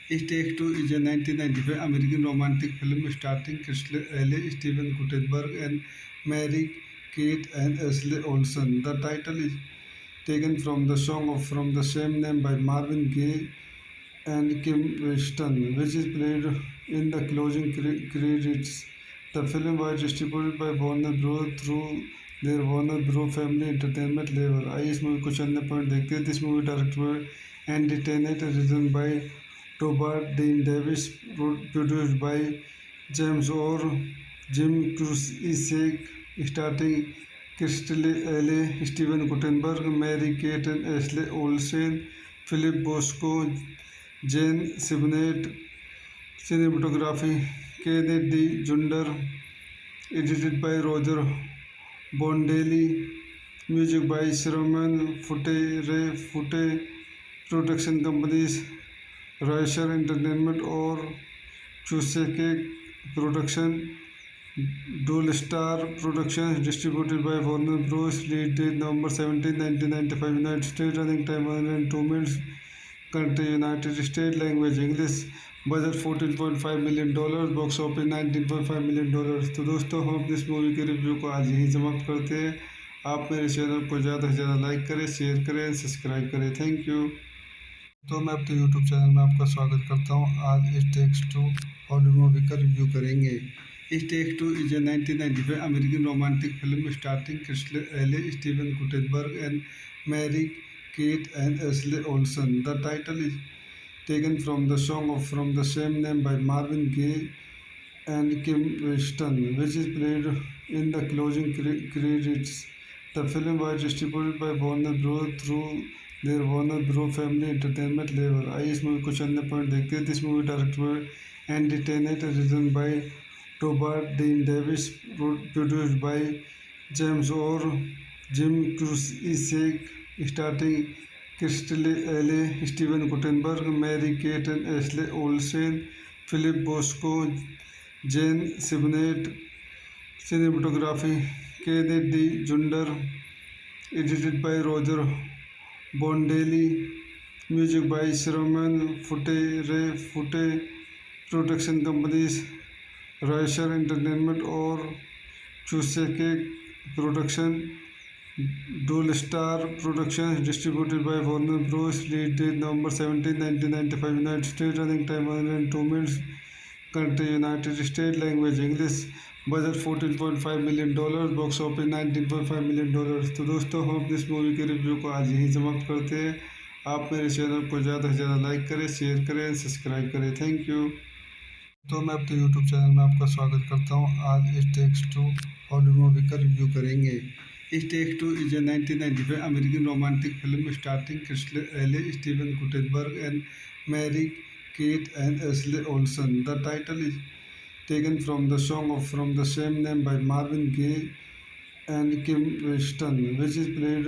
It Takes Two is a 1995 American romantic film starring Crystal Alley, Steven Guttenberg and Mary Kate and Ashley Olsen. The title is taken from the song from the same name by Marvin Gaye and Kim Weston, which is played in the closing credits. The film was distributed by Warner Bros. through their Warner Bros. Family Entertainment label. आइए इस मूवी कुछ अन्य पॉइंट देखते हैं। This movie directed by Andy Tennant, written by टोबार्ट Dean Davis, produced by James Orr Jim Cruickshank, starting crystal Alley, Steven Guttenberg, Mary Kate and Ashley Olsen, Philip Bosco, Jane Sibbett. Cinematography Kenneth D Zunder, edited by Roger Bondelli, music by Sherman Foote Ray Foote. Production companies Rysher Entertainment Orr चूसेके production. Dual Star Productions, distributed by Warner Bros. Release date November 17, 1995. United States. Running time 102 minutes. Country United States. Language English. Budget $14.5 million, box office $19.5 million. तो दोस्तों, हम अपनी इस मूवी के रिव्यू को आज यही समाप्त करते हैं। आप मेरे चैनल को ज़्यादा से ज़्यादा लाइक करें, शेयर करें, सब्सक्राइब करें। Thank you. तो मैं अपने यूट्यूब चैनल में आपका स्वागत करता हूँ। आज इस टेक्स टू हॉलीवुड मूवी का रिव्यू करेंगे। इस takes two is a 1995 American romantic film starting crystal Alley, Steven Guttenberg and Mary Kate and Ashley Olsen. The title is taken from the song from the same name by Marvin Gaye and Kim Weston, which is played in the closing credits. The film was distributed by Warner Bros. Through their Warner Bros. Family Entertainment label. आइए इस मूवी कुछ अन्य पॉइंट देखते हैं। This movie directed Andy Tennant, written by टोबार्ट Dean Davis, produced by James Orr Jim Cruickshank, starting crystal Alley, Steven Guttenberg, Mary Kate and Ashley Olsen, Philip Bosco, Jane Sibbett. Cinematography Kenneth D Zunder, edited by Roger Bondelli, music by Sherman Foote Ray Foote, production companies Rysher Entertainment Orr चूसेके प्रोडक्शन, डोल star productions, distributed by Warner Bros. Release date November 17, 1995, United state. Running time 102 minutes. Country United state. Language English. Budget $14.5 million. Box office $19.5 million. तो दोस्तों, हम इस मूवी के रिव्यू को आज यही समाप्त करते हैं। आप मेरे चैनल को ज़्यादा से ज़्यादा लाइक करें, शेयर करें, सब्सक्राइब करें। Thank you. तो मैं अपने यूट्यूब चैनल में आपका स्वागत करता हूँ। आज इस टेक्स टू हॉलीवुड मूवी का रिव्यू करेंगे। इस takes two is a 1995 American romantic film starting crystal Alley, Steven Guttenberg and Mary Kate and Ashley Olsen. The title is taken from the song from the same name by Marvin Gaye and Kim Weston, which is played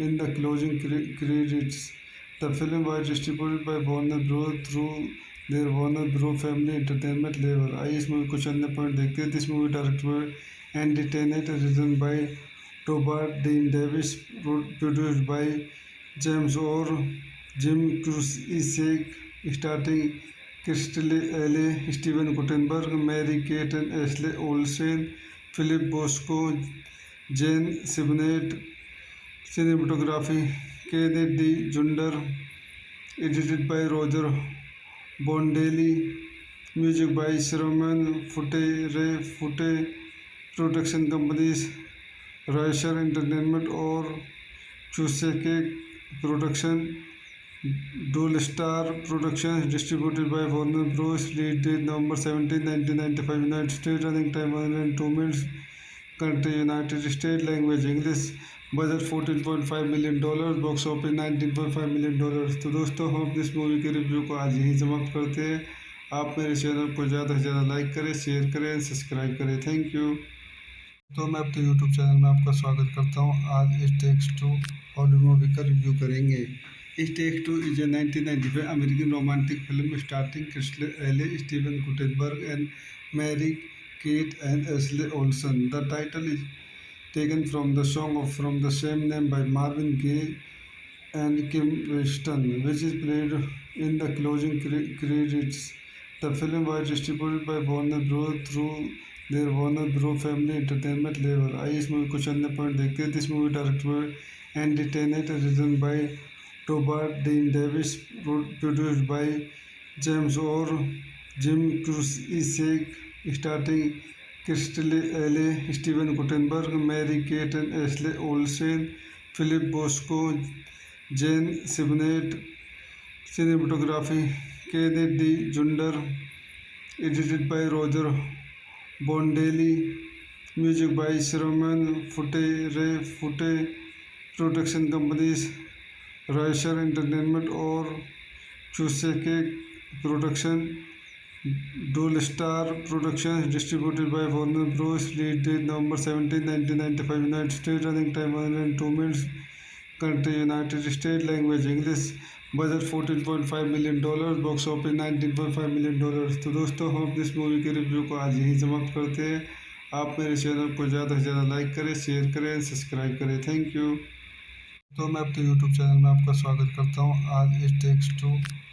in the closing credits. The film was distributed by Warner Bros. Through their Warner Bros. Family Entertainment label. आइए इस मूवी कुछ अन्य पॉइंट देखते हैं। This movie directed Andy Tennant, written by टोबार्ट Dean Davis, produced by James Orr Jim Cruickshank, starting crystal Alley, Steven Guttenberg, Mary Kate and Ashley Olsen, Philip Bosco, Jane Sibbett. Cinematography Kenneth D Zunder, edited by Roger Bondelli, music by Sherman Foote Ray Foote, production companies Rysher Entertainment Orr चूसेके प्रोडक्शन, डोल star productions, distributed by Warner Bros. Release date November 17, 1995, United state. Running time 102 minutes. Country United state. Language English. Budget $14.5 million. Box office $19.5 million. तो दोस्तों, हम इस मूवी के रिव्यू को आज यही समाप्त करते हैं। आप मेरे चैनल को ज़्यादा से ज़्यादा लाइक करें, शेयर करें, सब्सक्राइब करें। Thank you. तो मैं अपने यूट्यूब चैनल में आपका स्वागत करता हूँ। आज इस टेक्स टू हॉलीवुड मूवी का रिव्यू करेंगे। इस takes two is a 1995 American romantic film starting crystal Alley, Steven Guttenberg and Mary Kate and Ashley Olsen. The title is taken from the song from the same name by Marvin Gaye and Kim Weston, which is played in the closing credits. The film was distributed by Warner Bros. Through their Warner Bros. Family Entertainment label. आइए इस मूवी कुछ अन्य पॉइंट देखते हैं। This movie directed Andy Tennant, written by टोबार्ट Dean Davis, produced by James Orr Jim Cruickshank, starting crystal Alley, Steven Guttenberg, Mary Kate and Ashley Olsen, Philip Bosco, Jane Sibbett. Cinematography Kenneth D Zunder, edited by Roger Bondelli, music by Sherman Foote Ray Foote, production companies Rysher Entertainment Orr चूसेके प्रोडक्शन, डोल star productions, distributed by Warner Bros. Release date November 17, 1995, United state. Running time 102 minutes. Country United state. Language English. Budget $14.5 million. Box office $19.5 million. तो दोस्तों, हम इस मूवी के रिव्यू को आज यही समाप्त करते हैं। आप मेरे चैनल को ज़्यादा से ज़्यादा लाइक करें, शेयर करें, सब्सक्राइब करें। Thank you. तो मैं अपने यूट्यूब चैनल में आपका स्वागत करता हूँ। आज इस टेक्स टू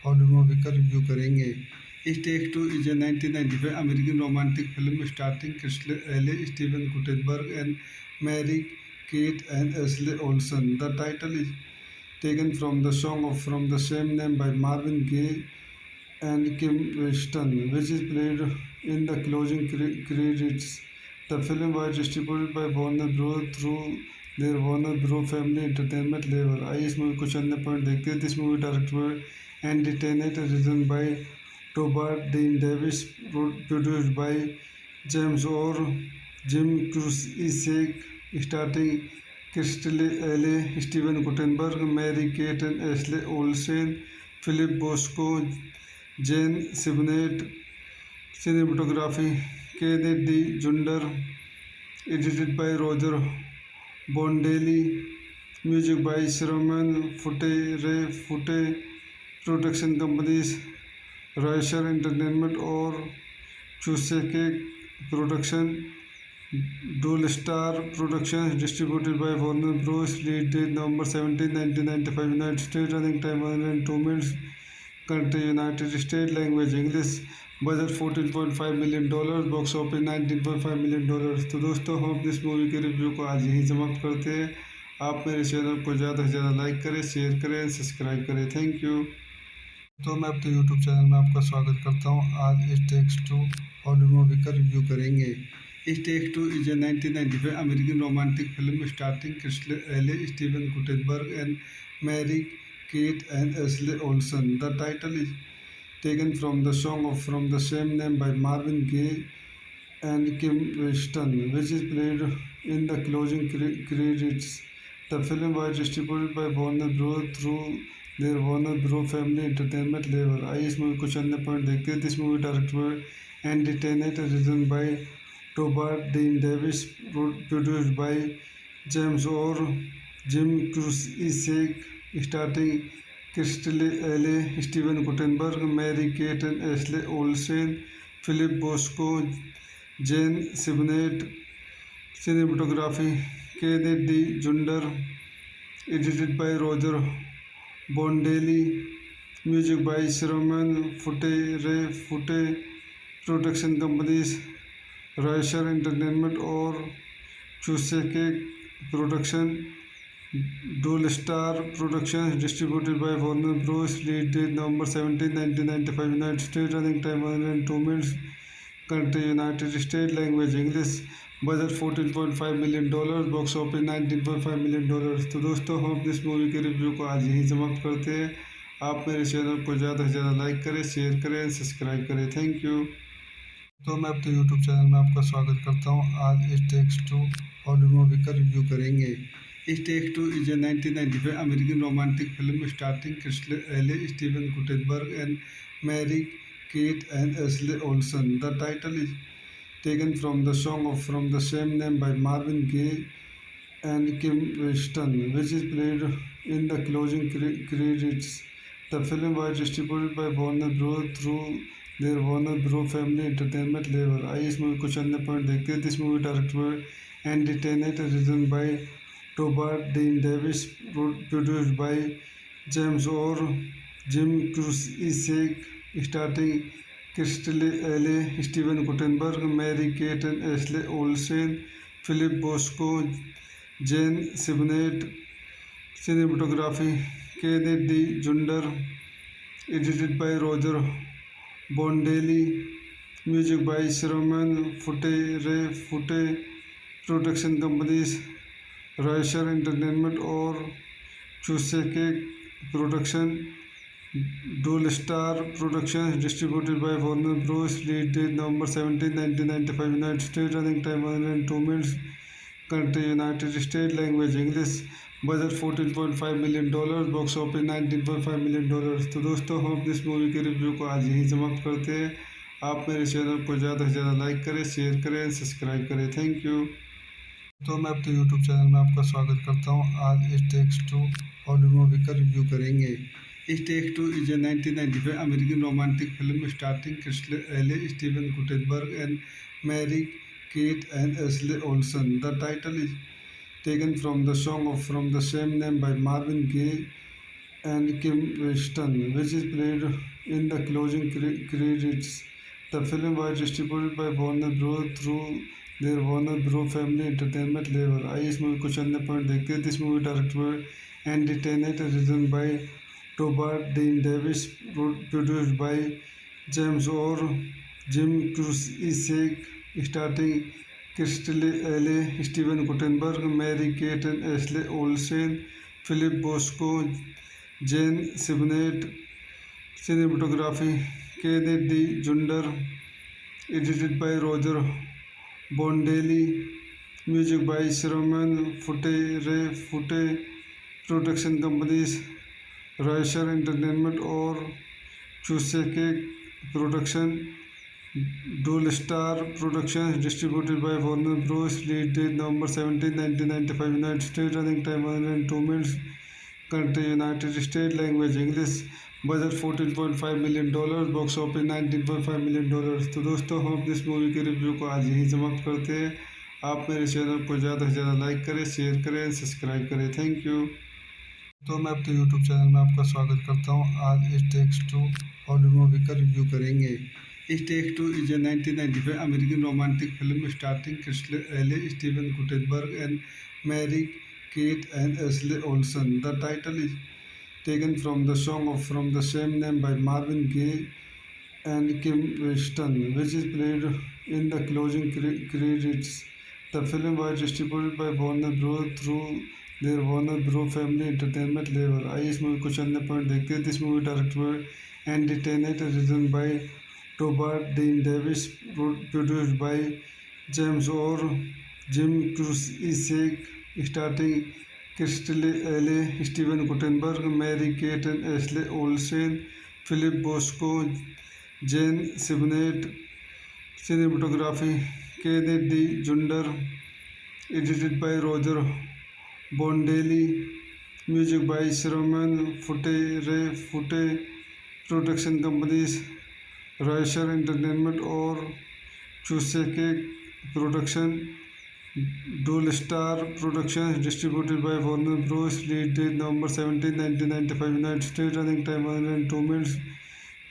हॉलीवुड मूवी का रिव्यू करेंगे। इस takes two is a 1995 American romantic film starting crystal Alley, Steven Guttenberg and Mary Kate and Ashley Olsen. The title is taken from the song from the same name by Marvin Gaye and Kim Weston, which is played in the closing credits. The film was distributed by Warner Bros. Through their Warner Bros. Family Entertainment label. आइए इस मूवी कुछ अन्य पॉइंट देखते हैं. This movie directed by Andy Tennant, written by Robert Dean Davis, produced by James Orr, Jim Cusick, starting Christy Alley, Steven Guttenberg, Mary Kate and Ashley Olsen, Philip Bosco, Jane Sibnett. Cinematography Kennedy Junder, edited by Roger Bondelli, music by Sherman Ray Fute, production companies Raisher Entertainment or Chuseke Production, Dual Star Productions, distributed by Warner Bros. Release date November 17, 1995, United States. Running time 102 minutes. Country United States. Language English. Budget $14.5 million, box office $19.5 million. तो दोस्तों हम अपनी इस मूवी के रिव्यू को आज यहीं समाप्त करते हैं. आप मेरे चैनल को ज़्यादा से ज़्यादा लाइक करें, शेयर करें, सब्सक्राइब करें. Thank you. तो मैं अपने यूट्यूब चैनल में आपका स्वागत करता हूं. आज it takes two Hollywood movie का रिव्यू करेंगे. It takes two is a 1995 American romantic film starting Kirstie Alley, Steven Guttenberg and Mary Kate and Ashley Olsen. The title is taken from the song from the same name by Marvin Gaye and Kim Weston, which is played in the closing credits. The film was distributed by Warner Bros. Through their Warner Bros. Family Entertainment label. आइए इस मूवी कुछ अन्य पॉइंट देखते हैं. This movie directed by Andy Tennant, written by Robert Dean Davis, produced by James Orr, Jim Cusick, starting Christy Alley, Steven Guttenberg, Mary Kate and Ashley Olsen, Philip Bosco, Jane Sibnett. Cinematography Kennedy Junder, edited by Roger Bondelli, music by Sherman Ray Fute, production companies Raisher Entertainment or Chuseke Production, Dual Star Productions, distributed by Warner Bros. Release date November 17, 1995, United States. Running time 102 minutes. Country United States. Language English. Budget $14.5 million, box office $19.5 million. तो दोस्तों हम अपनी इस मूवी के रिव्यू को आज यहीं समाप्त करते हैं. आप मेरे चैनल को ज़्यादा से ज़्यादा लाइक करें, शेयर करें, सब्सक्राइब करें. Thank you. तो मैं अपने यूट्यूब चैनल में आपका स्वागत करता हूं. आज it takes two Hollywood movie का रिव्यू करेंगे. It takes two is a 1995 American romantic film starting Kirstie Alley, Steven Guttenberg and Mary Kate and Ashley Olsen. The title is taken from the song from the same name by Marvin Gaye and Kim Weston, which is played in the closing credits. The film was distributed by Warner Bros. Through their Warner Bros. Family Entertainment label. आइए इस मूवी कुछ अन्य पॉइंट देखते हैं. This movie directed by Andy Tennant, written by Robert Dean Davis, produced by James Orr, Jim Cusick, starting Christy Alley, Steven Guttenberg, Mary Kate and Ashley Olsen, Philip Bosco, Jane Sibnett. Cinematography Kennedy Junder, edited by Roger Bondelli, music by Sherman Ray Fute, production companies Raisher Entertainment or Chuseke Production, Dual Star Productions, distributed by Warner Bros. Release date November 17, 1995, United States. Running time 102 minutes. Country United States. Language English. Budget $14.5 million, box office $19.5 million. तो दोस्तों हम अपनी इस मूवी के रिव्यू को आज यहीं समाप्त करते हैं. आप मेरे चैनल को ज़्यादा से ज़्यादा लाइक करें, शेयर करें, सब्सक्राइब करें. Thank you. तो मैं अपने यूट्यूब चैनल में आपका स्वागत करता हूं. आज it takes two Hollywood movie का रिव्यू करेंगे. It takes two is a 1995 American romantic film starting Kirstie Alley, Steven Guttenberg and Mary Kate and Ashley Olsen. The title is taken from the song from the same name by Marvin Gaye and Kim Weston, which is played in the closing credits. The film was distributed by Warner Bros. Through their Warner Bros. Family Entertainment label. आइए इस मूवी कुछ अन्य पॉइंट देखते हैं. This movie directed Andy Tennant, written by टोबार्ट Dean Davis, produced by James Orr Jim Cruickshank, starting crystal Alley, Steven Guttenberg, Mary Kate and Ashley Olsen, Philip Bosco, Jane Sibbett. Cinematography Kenneth D. Junder, edited by Roger Bondelli, music by Sherman Fute, Ray Fute, production companies Raisher Entertainment और Chuseke Production, Dual Star Productions, distributed by Warner Bros. Release date November 17, 1995, United States. Running time 102 minutes. Country United States. Language English. Budget $14.5 million, box office $19.5 million. तो दोस्तों हम अपनी इस मूवी के रिव्यू को आज यही समाप्त करते हैं. आप मेरे चैनल को ज़्यादा से ज़्यादा लाइक करें, शेयर करें, सब्सक्राइब करें. Thank you. तो मैं अपने यूट्यूब चैनल में आपका स्वागत करता हूं. आज it takes two Hollywood movie का रिव्यू करेंगे. It takes two is a 1995 American romantic film starting crystal Alley, Steven Guttenberg and Mary Kate and Ashley Olsen. The title is taken from the song from the same name by Marvin Gaye and Kim Weston, which is played in the closing credits. The film was distributed by Warner Bros. through their Warner Bros. Family Entertainment label. आइए इस मूवी कुछ अन्य पॉइंट देखते हैं. This movie directed Andy Tennant, written by टोबार्ट Dean Davis, produced by James Orr Jim Cruickshank, starting crystal Alley, Steven Guttenberg, Mary Kate and Ashley Olsen, Philip Bosco, Jane Sibbett. Cinematography Kenneth D Zunder, edited by Roger Bondelli, music by Sherman Foote, Ray Foote, production companies Rysher Entertainment Orr चूसेके production, Dual Star Productions, distributed by Warner Bros. Release date November 17, 1995, United States. Running time 102 minutes.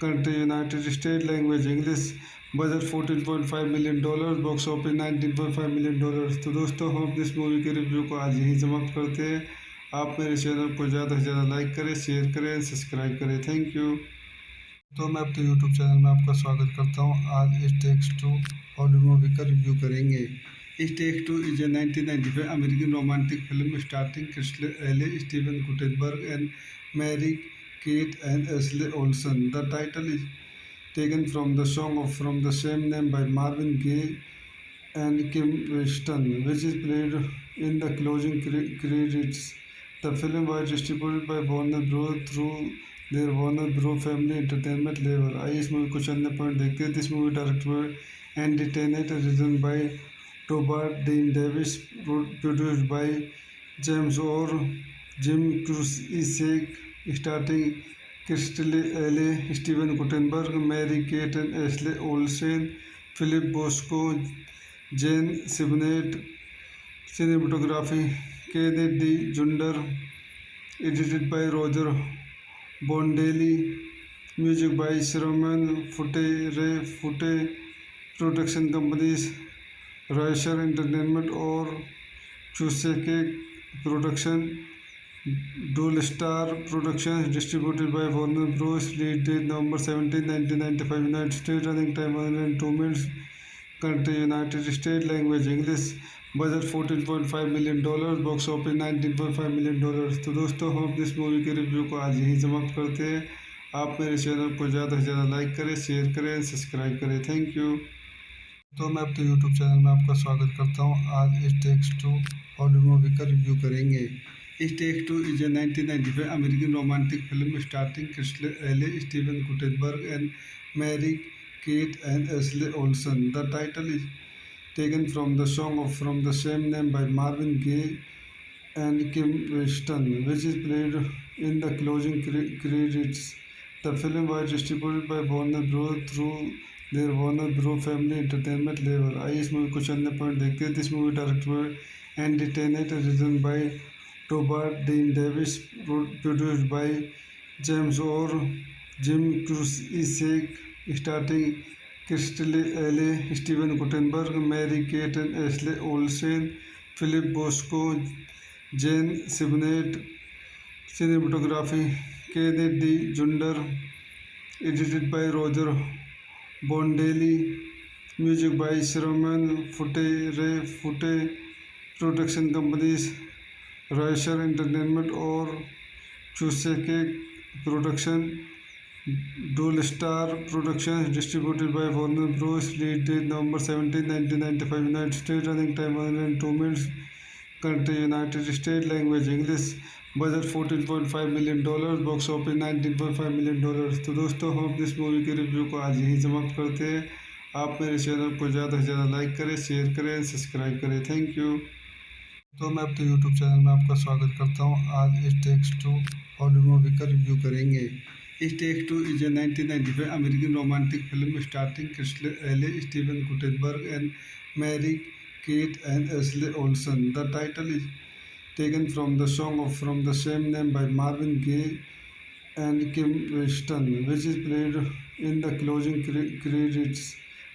Country United States. Language English. Budget $14.5 million, box office $19.5 million. तो दोस्तों हम अपनी इस मूवी के रिव्यू को आज यही समाप्त करते हैं. आप मेरे चैनल को ज़्यादा से ज़्यादा लाइक करें, शेयर करें, सब्सक्राइब करें. Thank you. तो मैं अपने यूट्यूब चैनल में आपका स्वागत करता हूं. आज it takes two Hollywood movie का रिव्यू करेंगे. It takes two is a 1995 American romantic film starting crystal Alley, Steven Guttenberg and Mary Kate and Ashley Olsen. The title is taken from the song from the same name by Marvin Gaye and Kim Weston, which is played in the closing credits. The film was distributed by Warner Bros. through their Warner Bros. Family Entertainment label. आइए इस मूवी कुछ अन्य पॉइंट देखते हैं. This movie directed Andy Tennant, written by टोबार्ट Dean Davis, produced by James Orr Jim Cruickshank, starting crystal Alley, Steven Guttenberg, Mary Kate and Ashley Olsen, Philip Bosco, Jane Sibbett. Cinematography Kenneth D Zunder, edited by Roger Bondelli, music by Sherman Foote, Ray Foote, production companies Rysher Entertainment Orr चूसेके production, Dual Star Productions, distributed by Warner Bros. Release date November 17, 1995, United States. Running time 102 minutes. Country United States. Language English. Budget $14.5 million, box office $19.5 million. तो दोस्तों हम अपनी इस मूवी के रिव्यू को आज यही समाप्त करते हैं. आप मेरे चैनल को ज़्यादा से ज़्यादा लाइक करें, शेयर करें, सब्सक्राइब करें. Thank you. तो मैं अपने यूट्यूब चैनल में आपका स्वागत करता हूं. आज it takes two Hollywood movie का रिव्यू करेंगे. It takes two is a 1995 American romantic film starting crystal Alley, Steven Guttenberg and Mary Kate and Ashley Olsen. The title is taken from the song from the same name by Marvin Gaye and Kim Weston, which is played in the closing credits. The film was distributed by Warner Bros. through their Warner Bros. Family Entertainment label. आइए इस मूवी कुछ अन्य पॉइंट देखते हैं. This movie directed Andy Tennant, written by टोबार्ट Dean Davis, produced by James Orr Jim Cruickshank, starting Kirstie Alley, Steven Guttenberg, Mary Kate and Ashley Olsen, Philip Bosco, Jane Sibbett, cinematography Kenneth D. Junder, edited by Roger Bondelli, music by Sherman Fute, Ray Fute, production companies Raisher Entertainment और Chuseke Production, Dual Star Productions, distributed by Warner Bros. Release date November 17, 1995, United States, running time 102 minutes, country United States, language English, budget $14.5 million, box office $19.5 million. तो दोस्तों हम इस मूवी के रिव्यू को आज यही समाप्त करते हैं। आप मेरे चैनल को ज़्यादा से ज़्यादा लाइक करें, शेयर करें, सब्सक्राइब करें। Thank you. तो मैं अपने यूट्यूब चैनल में आपका स्वागत करता हूं। आज it takes two Hollywood movie का रिव्यू करेंगे। It takes two is a 1995 American romantic film starting Kirstie Alley, Steven Guttenberg and Mary Kate and Ashley Olsen. The title is taken from the song from the same name by Marvin Gaye and Kim Weston, which is played in the closing credits.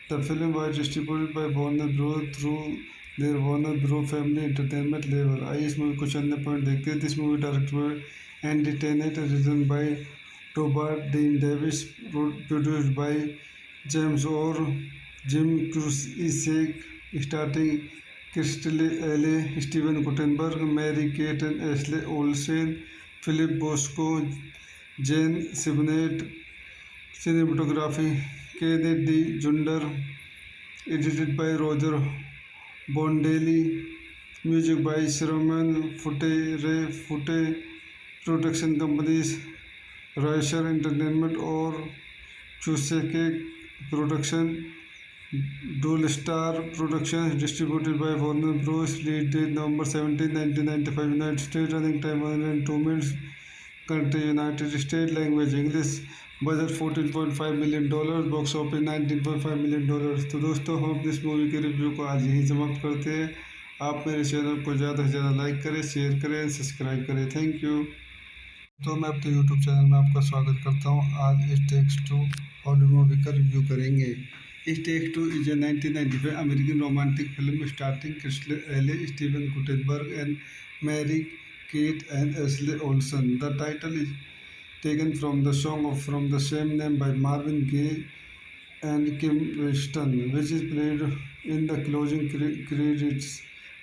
The film was distributed by Warner Bros. Through their Warner Bros. Family Entertainment label. आइए इस मूवी कुछ अन्य पॉइंट देखते हैं। This movie directed by Andy Tennant, written by टोबार्ट Dean Davis, produced by James Orr Jim Cruickshank, starting Kirstie Alley, Steven Guttenberg, Mary Kate and Ashley Olsen, Philip Bosco, Jane Sibbett, cinematography Kenneth D. Junder, edited by Roger Bondelli, music by Sherman Fute, Ray Fute, production companies Raisher Entertainment और Chuseke Production, Dual Star Productions, distributed by Warner Bros. Release date November 17, 1995, United States, running time 102 minutes, country United States, language English, budget $14.5 million, box office $19.5 million. तो दोस्तों हम इस मूवी के रिव्यू को आज यही समाप्त करते हैं। आप मेरे चैनल को ज़्यादा से ज़्यादा लाइक करें, शेयर करें, सब्सक्राइब करें। Thank you. तो मैं अपने यूट्यूब चैनल में आपका स्वागत करता हूं। आज it takes two Hollywood movie का रिव्यू करेंगे। It takes two is a 1995 American romantic film starting Kirstie Alley, Steven Guttenberg and Mary Kate and Ashley Olsen. The title is taken from the song from the same name by Marvin Gaye and Kim Weston, which is played in the closing credits.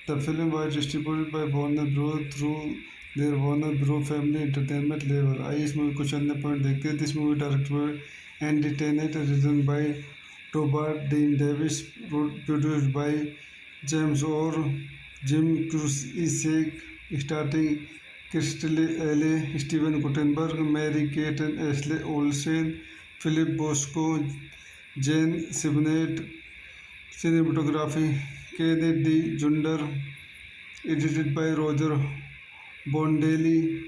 The film was distributed by Warner Bros. Through their Warner Bros. Family Entertainment label. आइए इस मूवी कुछ अन्य पॉइंट देखते हैं। This movie directed by Andy Tennant, written by टोबार्ट Dean Davis, produced by James Orr Jim Cruickshank, starting Kirstie Alley, Steven Guttenberg, Mary Kate and Ashley Olsen, Philip Bosco, Jane Sibbett, cinematography Kenneth D. Junder, edited by Roger Bondelli,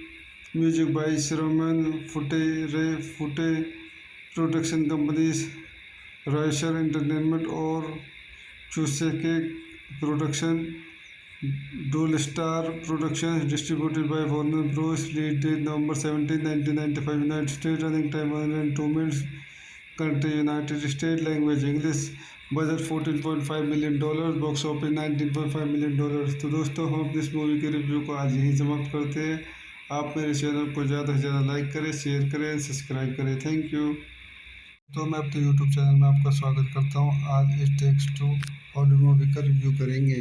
music by Sherman Fute, Ray Fute, production companies Raisher Entertainment और Chuseke Production, Dual Star Productions, distributed by Warner Bros. Release date November 17, 1995, United States, running time 102 minutes, country United States, language English, budget $14.5 million, box office $19.5 million. तो दोस्तों हम इस मूवी के रिव्यू को आज यही समाप्त करते हैं। आप मेरे चैनल को ज़्यादा से ज़्यादा लाइक करें, शेयर करें, सब्सक्राइब करें। Thank you. तो मैं अपने यूट्यूब चैनल में आपका स्वागत करता हूं। आज it takes two Hollywood movie का रिव्यू करेंगे।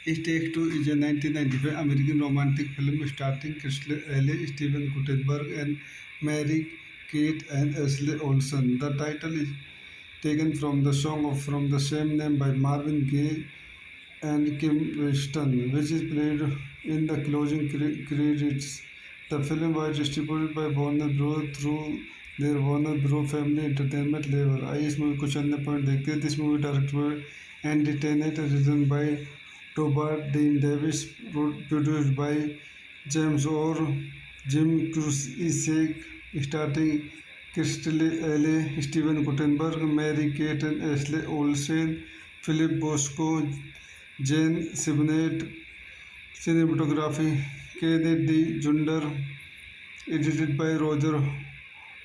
It takes two is a 1995 American romantic film starting Kirstie Alley, Steven Guttenberg and Mary Kate and Ashley Olsen. The title is taken from the song from the same name by Marvin Gaye and Kim Weston, which is played in the closing credits. The film was distributed by Warner Bros. Through their Warner Bros. Family Entertainment label. आइए इस मूवी कुछ अन्य पॉइंट देखते हैं। This movie directed by Andy Tennant, written by टोबार्ट Dean Davis, produced by James Orr Jim Cruickshank, starting Kirstie Alley, Steven Guttenberg, Mary Kate and Ashley Olsen, Philip Bosco, Jane Sibbett, cinematography Kenneth D. Junder, edited by Roger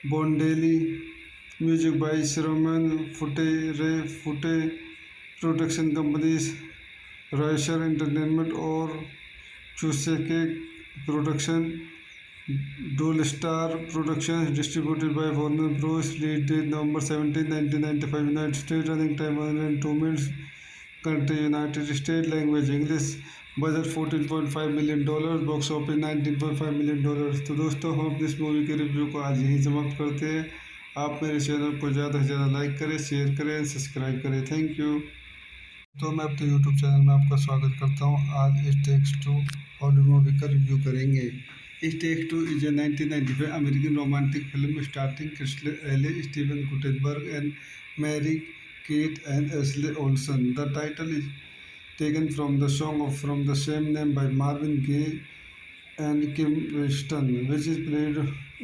Bondelli, Music by Shroman Fute Ray Fute Production Companies Raisher Entertainment और Chuseke Production Dual Star Productions distributed by Warner Bros. Release date November 17, 1995 United States. Running time 102 minutes. Country United States. Language English. Budget $14.5 million, box office $19.5 million. तो दोस्तों हम अपनी इस मूवी के रिव्यू को आज यही समाप्त करते हैं। आप मेरे चैनल को ज़्यादा से ज़्यादा लाइक करें, शेयर करें, सब्सक्राइब करें। Thank you. तो मैं अपने यूट्यूब चैनल में आपका स्वागत करता हूँ। आज it takes two Hollywood movie का रिव्यू करेंगे। It takes two is a 1995 American romantic film starting crystal Alley, Steven Guttenberg and Mary Kate and Ashley Olsen. The title is taken from the song from the same name by Marvin Gaye and Kim Weston, which is played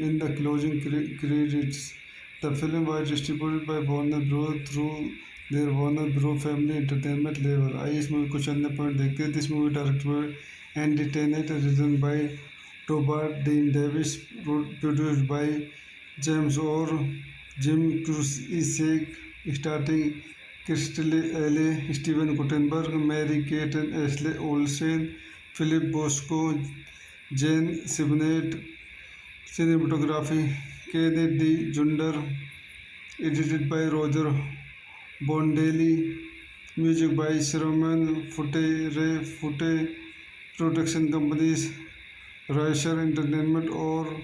in the closing credits. The film was distributed by Warner Bros. Through their Warner Bros. Family Entertainment label. आइए इस मूवी कुछ अन्य पॉइंट देखते हैं। This movie directed and Tennant written by टोबार्ट Dean Davis, produced by James Orr Jim Cruickshank, starting crystal Alley, Steven Guttenberg, Mary Kate and Ashley Olsen, Philip Bosco, Jane Sibbett. Cinematography Kenneth D Zunder, edited by Roger Bondelli. Music by Sherman Foote Ray Foote production companies Rysher Entertainment Orr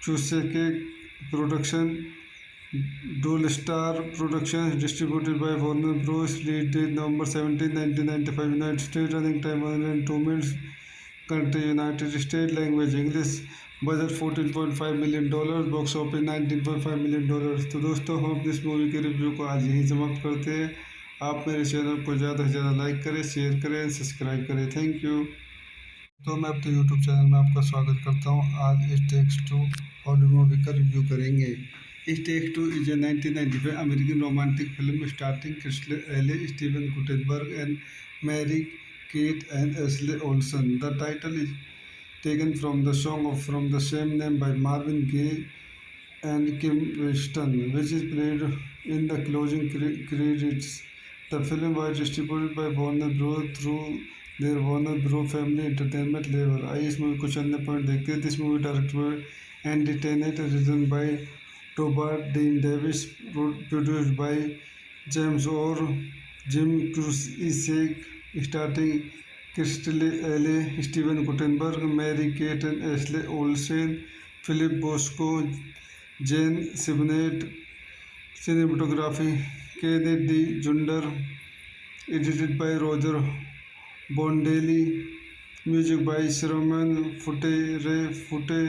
चूसेके production Dual Star Productions distributed by Warner Bros. Release date November 17, 1995 United States. Running time 102 minutes. Country United States. Language English. Budget $14.5 million, box office $19.5 million. तो दोस्तों हम अपनी इस मूवी के रिव्यू को आज यही समाप्त करते हैं। आप मेरे चैनल को ज़्यादा से ज़्यादा लाइक करें, शेयर करें, सब्सक्राइब करें। Thank you. तो मैं अपने यूट्यूब चैनल में आपका स्वागत करता हूँ। आज it takes two Hollywood movie का रिव्यू करेंगे। It takes two is a 1995 American romantic film starting crystal Alley, Steven Guttenberg and Mary Kate and Ashley Olsen. The title is taken from the song from the same name by Marvin Gaye and Kim Weston, which is played in the closing credits. The film was distributed by Warner Bros. Through their Warner Bros. Family Entertainment label. आइए इस मूवी कुछ अन्य पॉइंट देखते हैं। This movie directed and Tennant written by टोबार्ट Dean Davis, produced by James Orr Jim Cruickshank, starting crystal Alley, Steven Guttenberg, Mary Kate and Ashley Olsen, Philip Bosco, Jane Sibbett. Cinematography Kenneth D Zunder, edited by Roger Bondelli. Music by Sherman Foote Ray Foote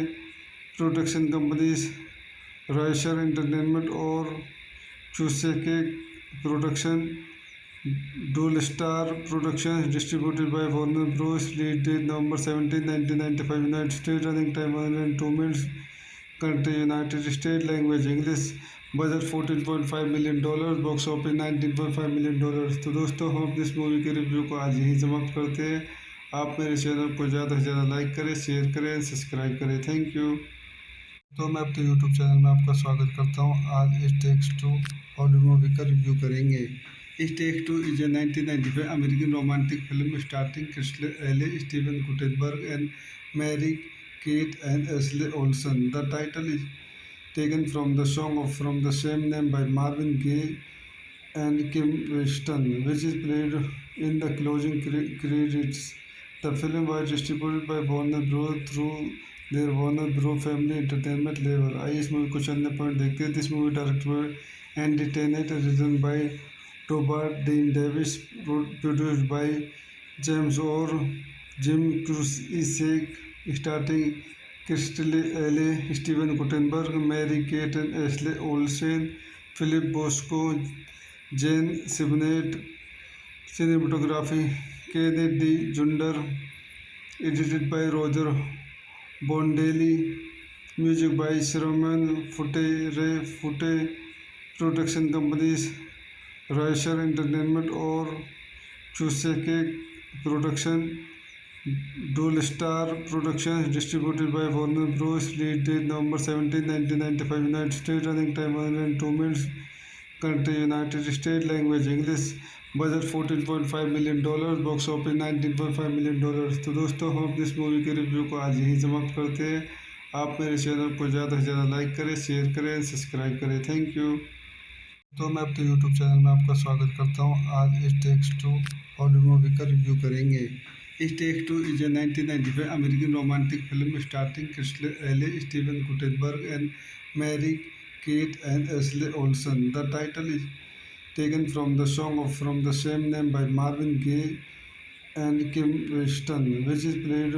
production companies Rysher Entertainment Orr चूसेके production Dual Star Productions distributed by Warner Bros. Release date November 17, 1995 United States. Running time 102 minutes. Country United States. Language English. Budget $14.5 million, box office $19.5 million. तो दोस्तों हम अपनी इस मूवी के रिव्यू को आज यही समाप्त करते हैं। आप मेरे चैनल को ज़्यादा से ज़्यादा लाइक करें, शेयर करें, सब्सक्राइब करें। Thank you. तो मैं अपने यूट्यूब चैनल में आपका स्वागत करता हूँ। आज it takes two Hollywood movie का रिव्यू करेंगे। It takes two is a 1995 American romantic film starting crystal Alley, Steven Guttenberg and Mary Kate and Ashley Olsen. The title is taken from the song from the same name by Marvin Gaye and Kim Weston, which is played in the closing credits. The film was distributed by Warner Bros. Through their Warner Bros. Family Entertainment label. आइए इस मूवी कुछ अन्य पॉइंट देखते हैं। This movie directed and Tennant written by टोबार्ट Dean Davis, produced by James Orr Jim Cruickshank, starting crystal Alley, Steven Guttenberg, Mary Kate and Ashley Olsen, Philip Bosco, Jane Sibbett. Cinematography Kenneth D Zunder, edited by Roger Bondelli. Music by Sherman Foote Ray Foote production companies Rysher Entertainment Orr चूसेके production Dual Star Productions, distributed by Warner Bros. Release date November 17, 1995. United States. Running time 102 minutes. Country United States. Language English. Budget $14.5 million, box office $19.5 million. तो दोस्तों, हम अपनी इस मूवी के रिव्यू को आज यहीं समाप्त करते हैं। आप मेरे चैनल को ज़्यादा से ज़्यादा लाइक करें, शेयर करें, सब्सक्राइब करें। Thank you. तो मैं अपने यूट्यूब चैनल में आपका स्वागत करता हूँ। आज इस टेक्स टू हॉलीवुड मूवी का रिव्यू करेंगे। इस takes two is a 1995 American romantic film starting crystal Alley, Steven Guttenberg and Mary Kate and Ashley Olsen. The title is taken from the song from the same name by Marvin Gaye and Kim Weston, which is played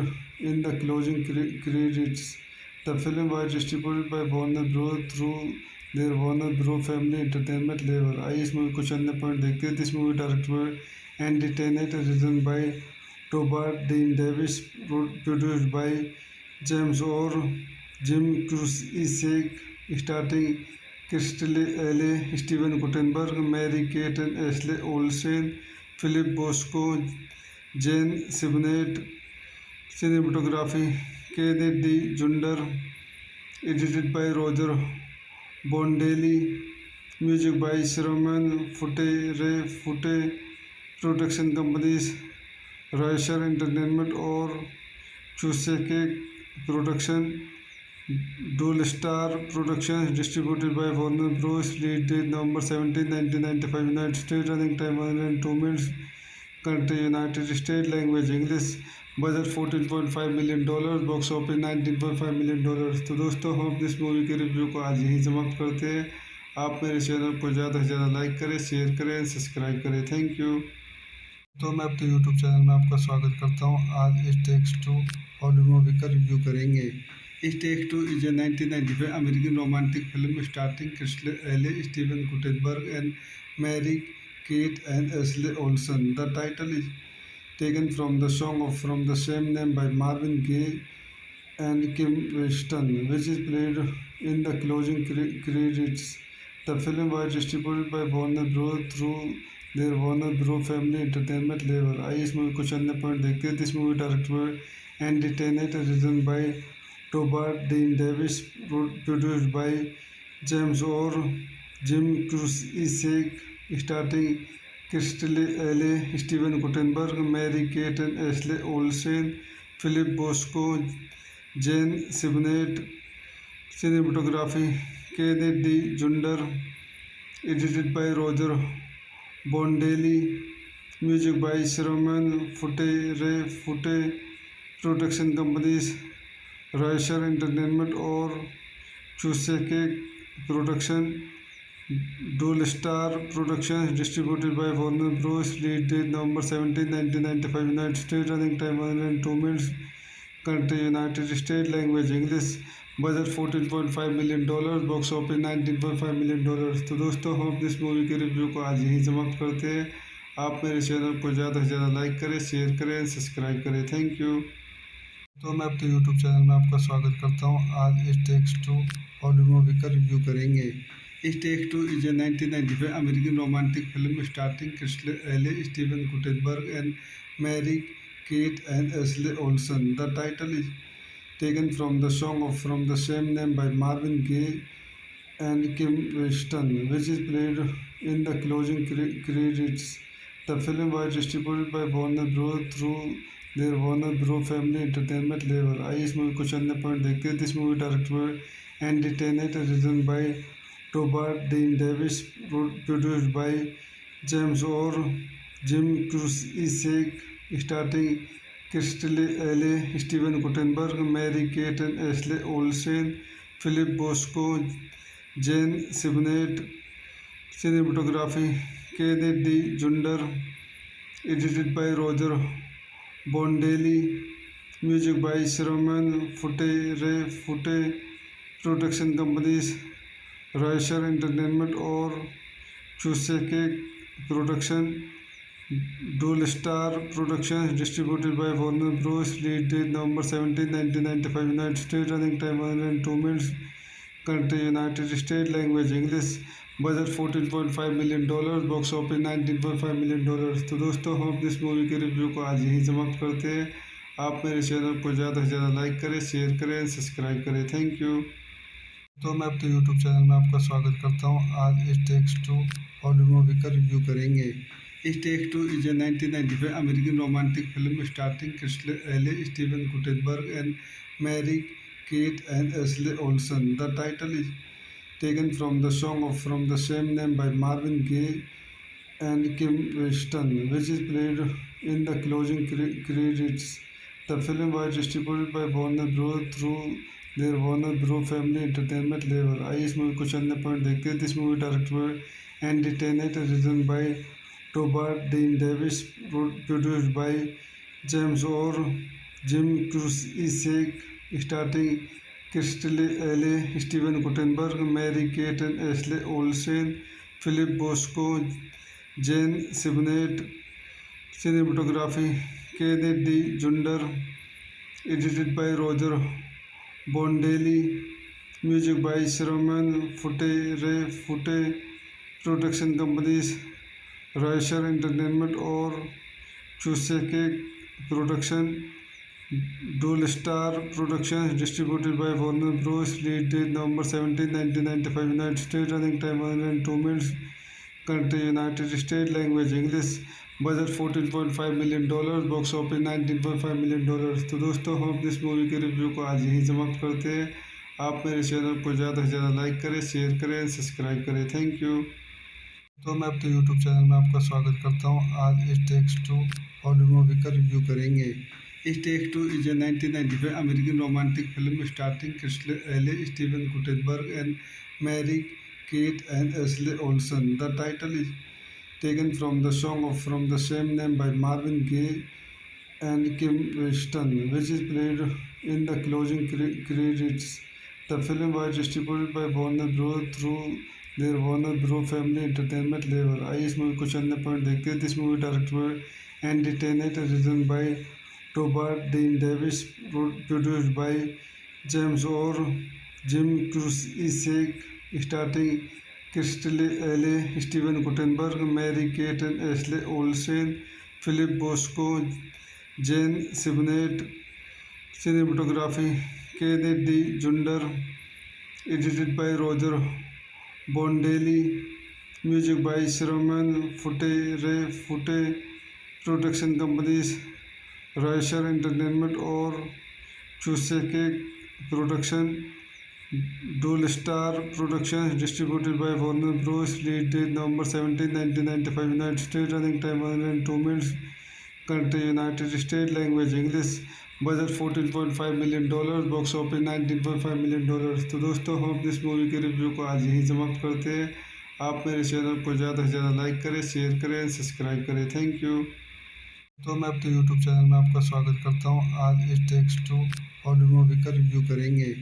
in the closing credits. The film was distributed by Warner Bros. through their Warner Bros. Family Entertainment label. आइए इस मूवी कुछ अन्य पॉइंट देखते हैं। This movie directed by Andy Tennant, written by टोबार्ट Dean Davis, produced by James Orr Jim Cruickshank, starting crystal Alley, Steven Guttenberg, Mary Kate and Ashley Olsen, Philip Bosco, Jane Sibbett. Cinematography Kenneth D Zunder, edited by Roger Bondelli, music by Sherman Foote. Production companies Rysher Entertainment Orr चूसेके production. Dual Star Productions, distributed by Warner Bros. Release date November 17, 1995. United States. Running time 102 minutes. Country United States. Language English. Budget $14.5 million, box office $19.5 million. तो दोस्तों, हम अपनी इस मूवी के रिव्यू को आज यहीं समाप्त करते हैं। आप मेरे चैनल को ज़्यादा से ज़्यादा लाइक करें, शेयर करें, सब्सक्राइब करें। Thank you. तो मैं अपने यूट्यूब चैनल में आपका स्वागत करता हूँ। आज इस टेक्स टू हॉलीवुड मूवी का रिव्यू करेंगे। इस takes two is a 1995 American romantic film starting crystal Alley, Steven Guttenberg and Mary Kate and Ashley Olsen. The title is taken from the song from the same name by Marvin Gaye and Kim Weston, which is played in the closing credits. The film was distributed by Warner Bros. through their Warner Bros. Family Entertainment label. आइए इस मूवी कुछ अन्य पॉइंट देखते हैं। This movie directed by Andy Tennant, written by टोबार्ट Dean Davis, produced by James Orr Jim Cruickshank, starting crystal Alley, Steven Guttenberg, Mary Kate and Ashley Olsen, Philip Bosco, Jane Sibbett. Cinematography Kenneth D Zunder, edited by Roger Bondelli, music by Sherman Foote. Production companies Rysher Entertainment Orr चूसेके production. Dual Star Productions, distributed by Warner Bros. Release date November 17, 1995. United States. Running time 102 minutes. Country United States. Language English. Budget $14.5 million, box office $19.5 million. तो दोस्तों, हम अपनी इस मूवी के रिव्यू को आज यहीं समाप्त करते हैं। आप मेरे चैनल को ज़्यादा से ज़्यादा लाइक करें, शेयर करें, सब्सक्राइब करें। Thank you. तो मैं अपने यूट्यूब चैनल में आपका स्वागत करता हूँ। आज इस टेक्स टू हॉलीवुड मूवी का रिव्यू करेंगे। इस takes two is a 1995 American romantic film starting crystal Alley, Steven Guttenberg and Mary Kate and Ashley Olsen. The title is taken from the song from the same name by Marvin Gaye and Kim Weston, which is played in the closing credits. The film was distributed by Warner Bros. through their Warner Bros. Family Entertainment label. आइए इस मूवी कुछ अन्य पॉइंट देखते हैं। This movie directed by Andy Tennant, written by टोबार्ट Dean Davis, produced by James Orr Jim Cruickshank, starting crystal Alley, Steven Guttenberg, Mary Kate and Ashley Olsen, Philip Bosco, Jane Sibbett. Cinematography Kenneth D Zunder, edited by Roger Bondelli, music by Sherman Foote. Production companies Rysher Entertainment Orr चूसेके production. Dual Star Productions, distributed by Warner Bros. Release date November 17, 1995. United States. Running time 102 minutes. Country United States. Language English. Budget $14.5 million, box office $19.5 million. तो दोस्तों, हम अपनी इस मूवी के रिव्यू को आज यहीं समाप्त करते हैं। आप मेरे चैनल को ज़्यादा से ज़्यादा लाइक करें, शेयर करें, सब्सक्राइब करें। Thank you. तो मैं अपने यूट्यूब चैनल में आपका स्वागत करता हूँ। आज इस टेक्स टू हॉलीवुड मूवी का रिव्यू करेंगे। इस takes two is a 1995 American romantic film starting crystal Alley, Steven Guttenberg and Mary Kate and Ashley Olsen. The title is taken from the song from the same name by Marvin Gaye and Kim Weston, which is played in the closing credits. The film was distributed by Warner Bros. through their Warner Bros. Family Entertainment label. आइए इस मूवी कुछ अन्य पॉइंट देखते हैं। This movie directed by Andy Tennant, written by टोबार्ट Dean Davis, produced by James Orr Jim Cruickshank, starting crystal Alley, Steven Guttenberg, Mary Kate and Ashley Olsen, Philip Bosco, Jane Sibbett. Cinematography Kenneth D Zunder, edited by Roger Bondelli, music by Sherman Foote Ray Foote. Production companies Rysher Entertainment Orr चूसेके प्रोडक्शन। डोल star productions, distributed by Warner Bros. Release date November 17, 1995, United state. Running time 102 minutes. Country United state. Language English. Budget $14.5 million. Box office $19.5 million. तो दोस्तों, हम इस मूवी के रिव्यू को आज यहीं समाप्त करते हैं। आप मेरे चैनल को ज़्यादा से ज़्यादा लाइक करें, शेयर करें, सब्सक्राइब करें। Thank you. तो मैं अपने यूट्यूब चैनल में आपका स्वागत करता हूँ। आज इस टेक्स टू हॉलीवुड मूवी का रिव्यू करेंगे। इस takes two is a 1995 American romantic film starting crystal Alley, Steven Guttenberg and Mary Kate and Ashley Olsen. The title is taken from the song from the same name by Marvin Gaye and Kim Weston, which is played in the closing credits. The film was distributed by Warner Bros. through their Warner Bros. Family Entertainment label. आइए इस मूवी कुछ अन्य पॉइंट देखते हैं। This movie directed by Andy Tennant, written by टोबार्ट Dean Davis, produced by James Orr Jim Cruickshank, starting crystal Alley, Steven Guttenberg, Mary Kate and Ashley Olsen, Philip Bosco, Jane Sibbett. Cinematography Kenneth D Zunder, edited by Roger Bondelli, music by Sherman Foote Ray Foote. Production companies Rysher Entertainment Orr चूसेके प्रोडक्शन। डोल star productions, distributed by Warner Bros. Release date November 17, 1995, United state. Running time 102 minutes. Country United state. Language English. Budget $14.5 million. Box office $19.5 million. तो दोस्तों, हम इस मूवी के रिव्यू को आज यहीं समाप्त करते हैं। आप मेरे चैनल को ज़्यादा से ज़्यादा लाइक करें, शेयर करें, सब्सक्राइब करें। Thank you. तो मैं अपने यूट्यूब चैनल में आपका स्वागत करता हूँ। आज इस टेक्स टू हॉलीवुड मूवी का रिव्यू करेंगे।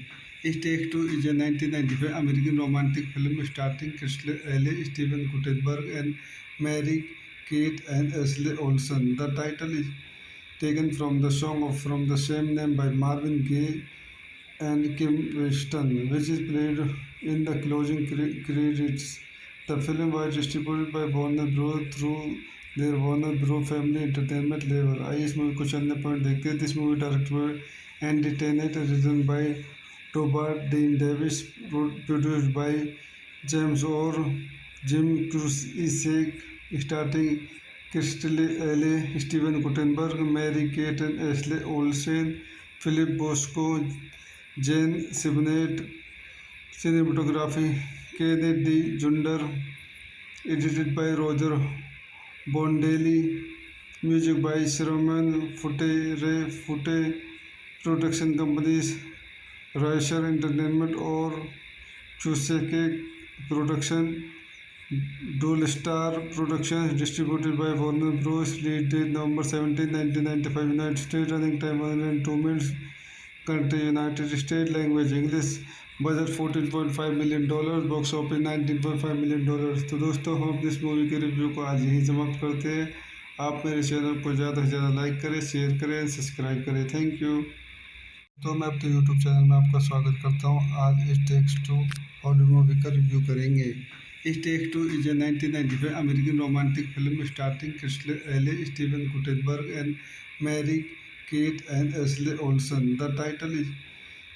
इस takes two is a 1995 American romantic film starting crystal Alley, Steven Guttenberg and Mary Kate and Ashley Olsen. The title is taken from the song from the same name by Marvin Gaye and Kim Weston, which is played in the closing credits. The film was distributed by Warner Bros. through their Warner Bros. Family Entertainment label. आइए इस मूवी कुछ अन्य पॉइंट देखते हैं। This movie directed by Andy Tennant, written by टोबार्ट Dean Davis, produced by James Orr Jim Cruickshank, starting crystal Alley, Steven Guttenberg, Mary Kate and Ashley Olsen, Philip Bosco, Jane Sibbett. Cinematography Kenneth D Zunder, edited by Roger Bondelli, music by Sherman Foote Ray Foote. Production companies Rysher Entertainment Orr चूसेके प्रोडक्शन। डोल star productions, distributed by Warner Bros. Release date November 17, 1995, United state. Running time 102 minutes. Country United state. Language English. Budget $14.5 million. Box office $19.5 million. तो दोस्तों, हम इस मूवी के रिव्यू को आज यहीं समाप्त करते हैं। आप मेरे चैनल को ज़्यादा से ज़्यादा लाइक करें, शेयर करें, सब्सक्राइब करें। Thank you. तो मैं अपने यूट्यूब चैनल में आपका स्वागत करता हूँ। आज इस टेक्स टू हॉलीवुड मूवी का रिव्यू करेंगे। इस takes two is a 1995 American romantic film starting crystal Alley, Steven Guttenberg and Mary Kate and Ashley Olsen. The title is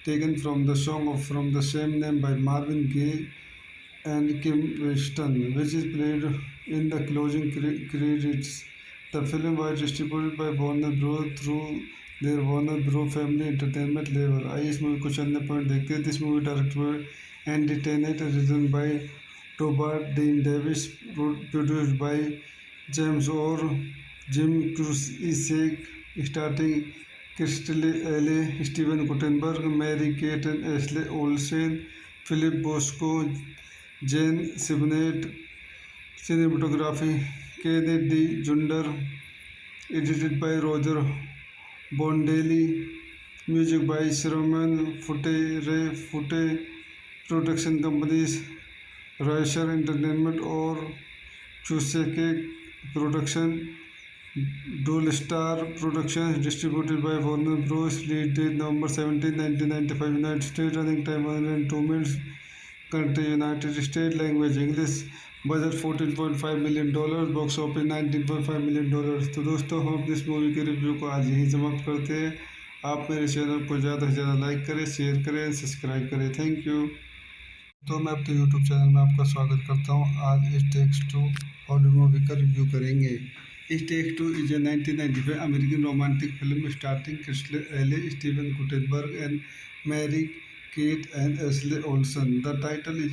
taken from the song from the same name by Marvin Gaye and Kim Weston, which is played in the closing credits. The film was distributed by Warner Bros. Through their Warner Bros. Family Entertainment label. आइए इस मूवी कुछ अन्य पॉइंट देखते हैं. This movie directed and Tennant written by Tobart Dean Davis, produced by James Orr, Jim Cusick, starting Christelle L. Steven Guttenberg, Mary Kate and Ashley Olsen, Philip Bosco, Jane Sibnett. Cinematography Kenneth D. Junder, edited by Roger Bondelli, music by Sherman Fute, Ray Fute, production companies Raisher Entertainment और Chuseke Production, Dual Star Productions, distributed by Warner Bros. Release date November 17, 1995, United States. Running time 102 minutes. Country United States. Language English. Budget $14.5 million. Box office $19.5 million. तो दोस्तों हम अपनी इस मूवी के रिव्यू को आज यही समाप्त करते हैं. आप मेरे चैनल को ज़्यादा से ज़्यादा लाइक करें, शेयर करें, सब्सक्राइब करें. Thank you. तो मैं अपने YouTube चैनल में आपका स्वागत करता हूँ. आज इस टेक्स टू हॉलीवुड मूवी का रिव्यू करेंगे. इस takes two is a 1995 American romantic film starting crystal Alley, Steven Guttenberg and Mary Kate and Ashley Olsen. The title is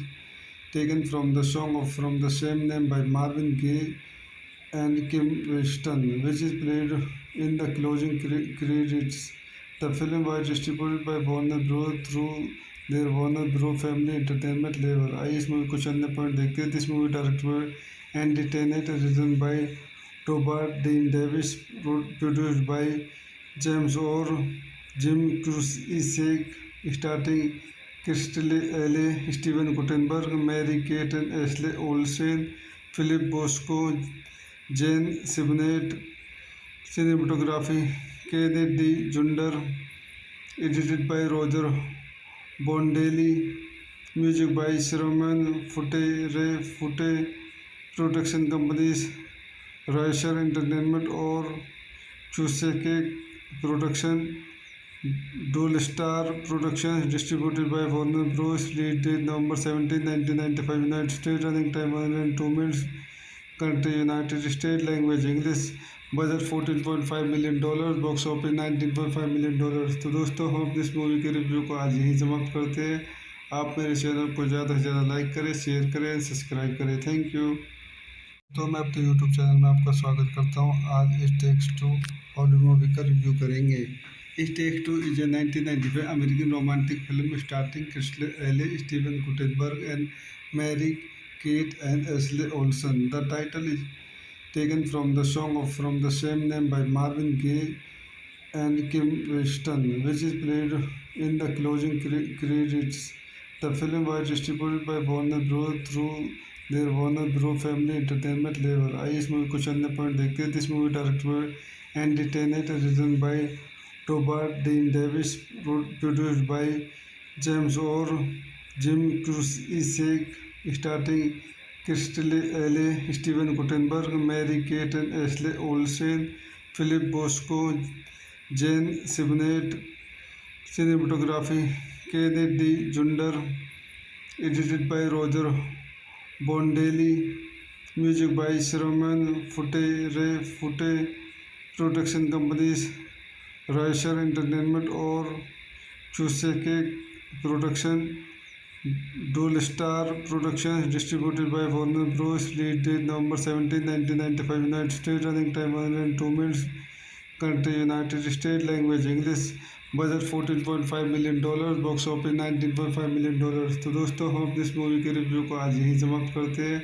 taken from the song from the same name by Marvin Gaye and Kim Weston, which is played in the closing credits. The film was distributed by Warner Bros through their Warner Bro family entertainment लेवल. आइए इस मूवी कुछ अन्य पॉइंट देखते हैं. This movie directed and Tennant written by Tobart Dean Davis, produced by James Orr, Jim Cusick, starring Christelle L. Steven Guttenberg, Mary Kate and Ashley Olsen, Philip Bosco, Jane Sibnett. Cinematography Kenneth D. Junder, edited by Roger Bondelli, music by Sherman Fute, Ray Fute, production companies Raisher Entertainment और Chuseke Production, Dual Star Productions, distributed by Warner Bros. Release date November 17, 1995, United States. Running time 102 minutes. Country United States. Language English. Budget $14.5 million. Box office $19.5 million. तो दोस्तों हम अपनी इस मूवी के रिव्यू को आज यही समाप्त करते हैं. आप मेरे चैनल को ज़्यादा से ज़्यादा लाइक करें, शेयर करें, सब्सक्राइब करें. Thank you. तो मैं अपने YouTube चैनल में आपका स्वागत करता हूँ. आज इस टेक्स टू हॉलीवुड मूवी का रिव्यू करेंगे. इस takes two is a 1995 American romantic film starting crystal Alley, Steven Guttenberg and Mary Kate and Ashley Olsen. The title is taken from the song from the same name by Marvin Gaye and Kim Weston, which is played in the closing credits. The film was distributed by Warner Bros. Through their Warner Bros. Family Entertainment label. आइए इस मूवी कुछ अन्य पॉइंट देखते हैं. This movie directed and Tennant written by Tobart Dean Davis, produced by James Orr, Jim Cusick, starring Christelle L. Steven Guttenberg, Mary Kate and Ashley Olsen, Philip Bosco, Jane Sibnett. Cinematography Kenneth D. Junder, edited by Roger Bondelli, music by Sherman Fute, Ray Fute, production companies Raisher Entertainment और Chuseke Production, Dual Star Productions, distributed by Warner Bros. Release date November 17, 1995, United States. Running time 102 minutes. Country United States. Language English. Budget $14.5 million. Box office $19.5 million. तो दोस्तों हम अपनी इस मूवी के रिव्यू को आज यही समाप्त करते हैं.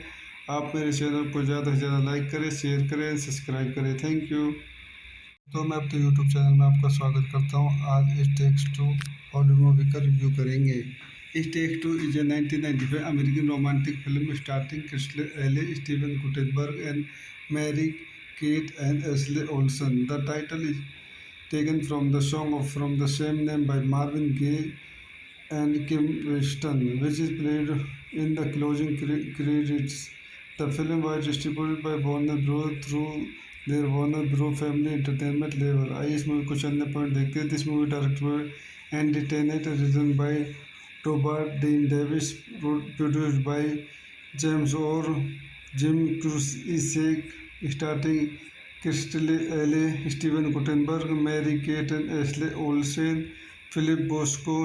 आप मेरे चैनल को ज़्यादा से ज़्यादा लाइक करें, शेयर करें, सब्सक्राइब करें. Thank you. तो मैं अपने YouTube चैनल में आपका स्वागत करता हूँ. आज इस टेक्स टू हॉलीवुड मूवी का रिव्यू करेंगे. इस takes two is a 1995 American romantic film starting crystal Alley, Steven Guttenberg and Mary Kate and Ashley Olsen. The title is taken from the song from the same name by Marvin Gaye and Kim Weston, which is played in the closing credits. The film was distributed by Warner Bros. Through their Warner Bro family entertainment लेवल। आइए इस मूवी कुछ अन्य पॉइंट देखते हैं। This movie directed by Andy Tennant, written by टोबार्ट Dean Davis, produced by James Orr Jim Cruickshank, starting crystal Alley, Steven Guttenberg, Mary Kate and Ashley Olsen, Philip Bosco,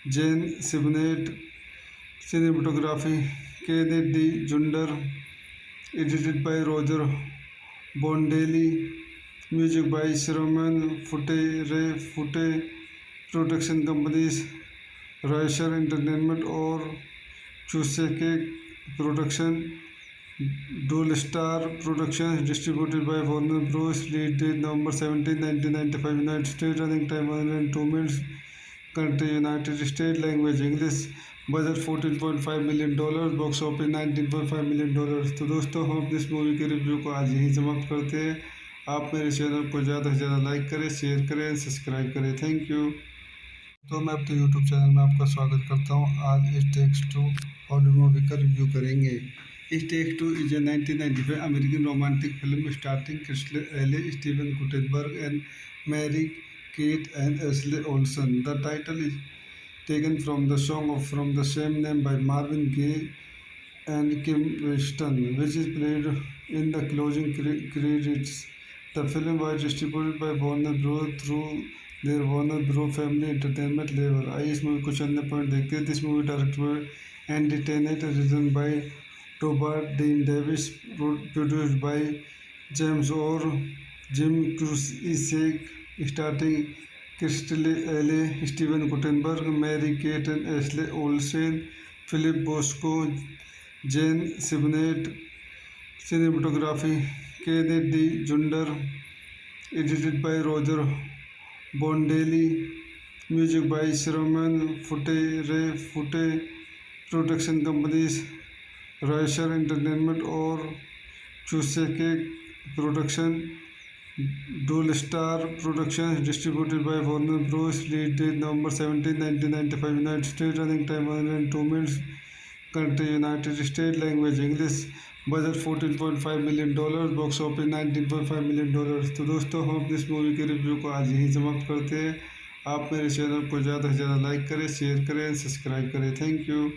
Jane Sibbett. Cinematography Kenneth D Zunder, edited by Roger Bondelli, music by Sherman Fute, Ray Fute, production companies Raisher Entertainment और Chuseke Production, Dual Star Productions, distributed by Warner Bros. Release date November 17, 1995, United States, running time 102 minutes, country United States, language English, budget $14.5 million, box office $19.5 million. तो दोस्तों हम अपनी इस मूवी के रिव्यू को आज यही समाप्त करते हैं। आप मेरे चैनल को ज़्यादा से ज़्यादा लाइक करें, शेयर करें, सब्सक्राइब करें। Thank you. तो मैं अपने यूट्यूब चैनल में आपका स्वागत करता हूँ। आज it takes two Hollywood movie का रिव्यू करेंगे। It takes two is a 1995 American romantic film starting crystal Alley, Steven Guttenberg and Mary Kate and Ashley Olsen. The title is taken from the song from the same name by Marvin Gaye and Kim Weston, which is played in the closing credits. The film was distributed by Warner Bros. through their Warner Bros. Family Entertainment label. आइए इस मूवी कुछ अन्य पॉइंट देखते हैं। This movie directed by Andy Tennant, written by टोबार्ट Dean Davis, produced by James Orr Jim Cruickshank, starting crystal Alley, Steven Guttenberg, Mary Kate and Ashley Olsen, Philip Bosco, Jane Sibbett. Cinematography Kenneth D Zunder, edited by Roger Bondelli, music by Sherman Fute, Ray Fute, production companies Raisher Entertainment और Chuseke Production, Dual Star Productions, distributed by Warner Bros. Release date November 17, 1995, United States, running time 102 minutes, country United States, language English, budget $14.5 million, box office $19.5 million. तो दोस्तों हम अपनी इस मूवी के रिव्यू को आज यही समाप्त करते हैं। आप मेरे चैनल को ज़्यादा से ज़्यादा लाइक करें, शेयर करें, सब्सक्राइब करें। Thank you.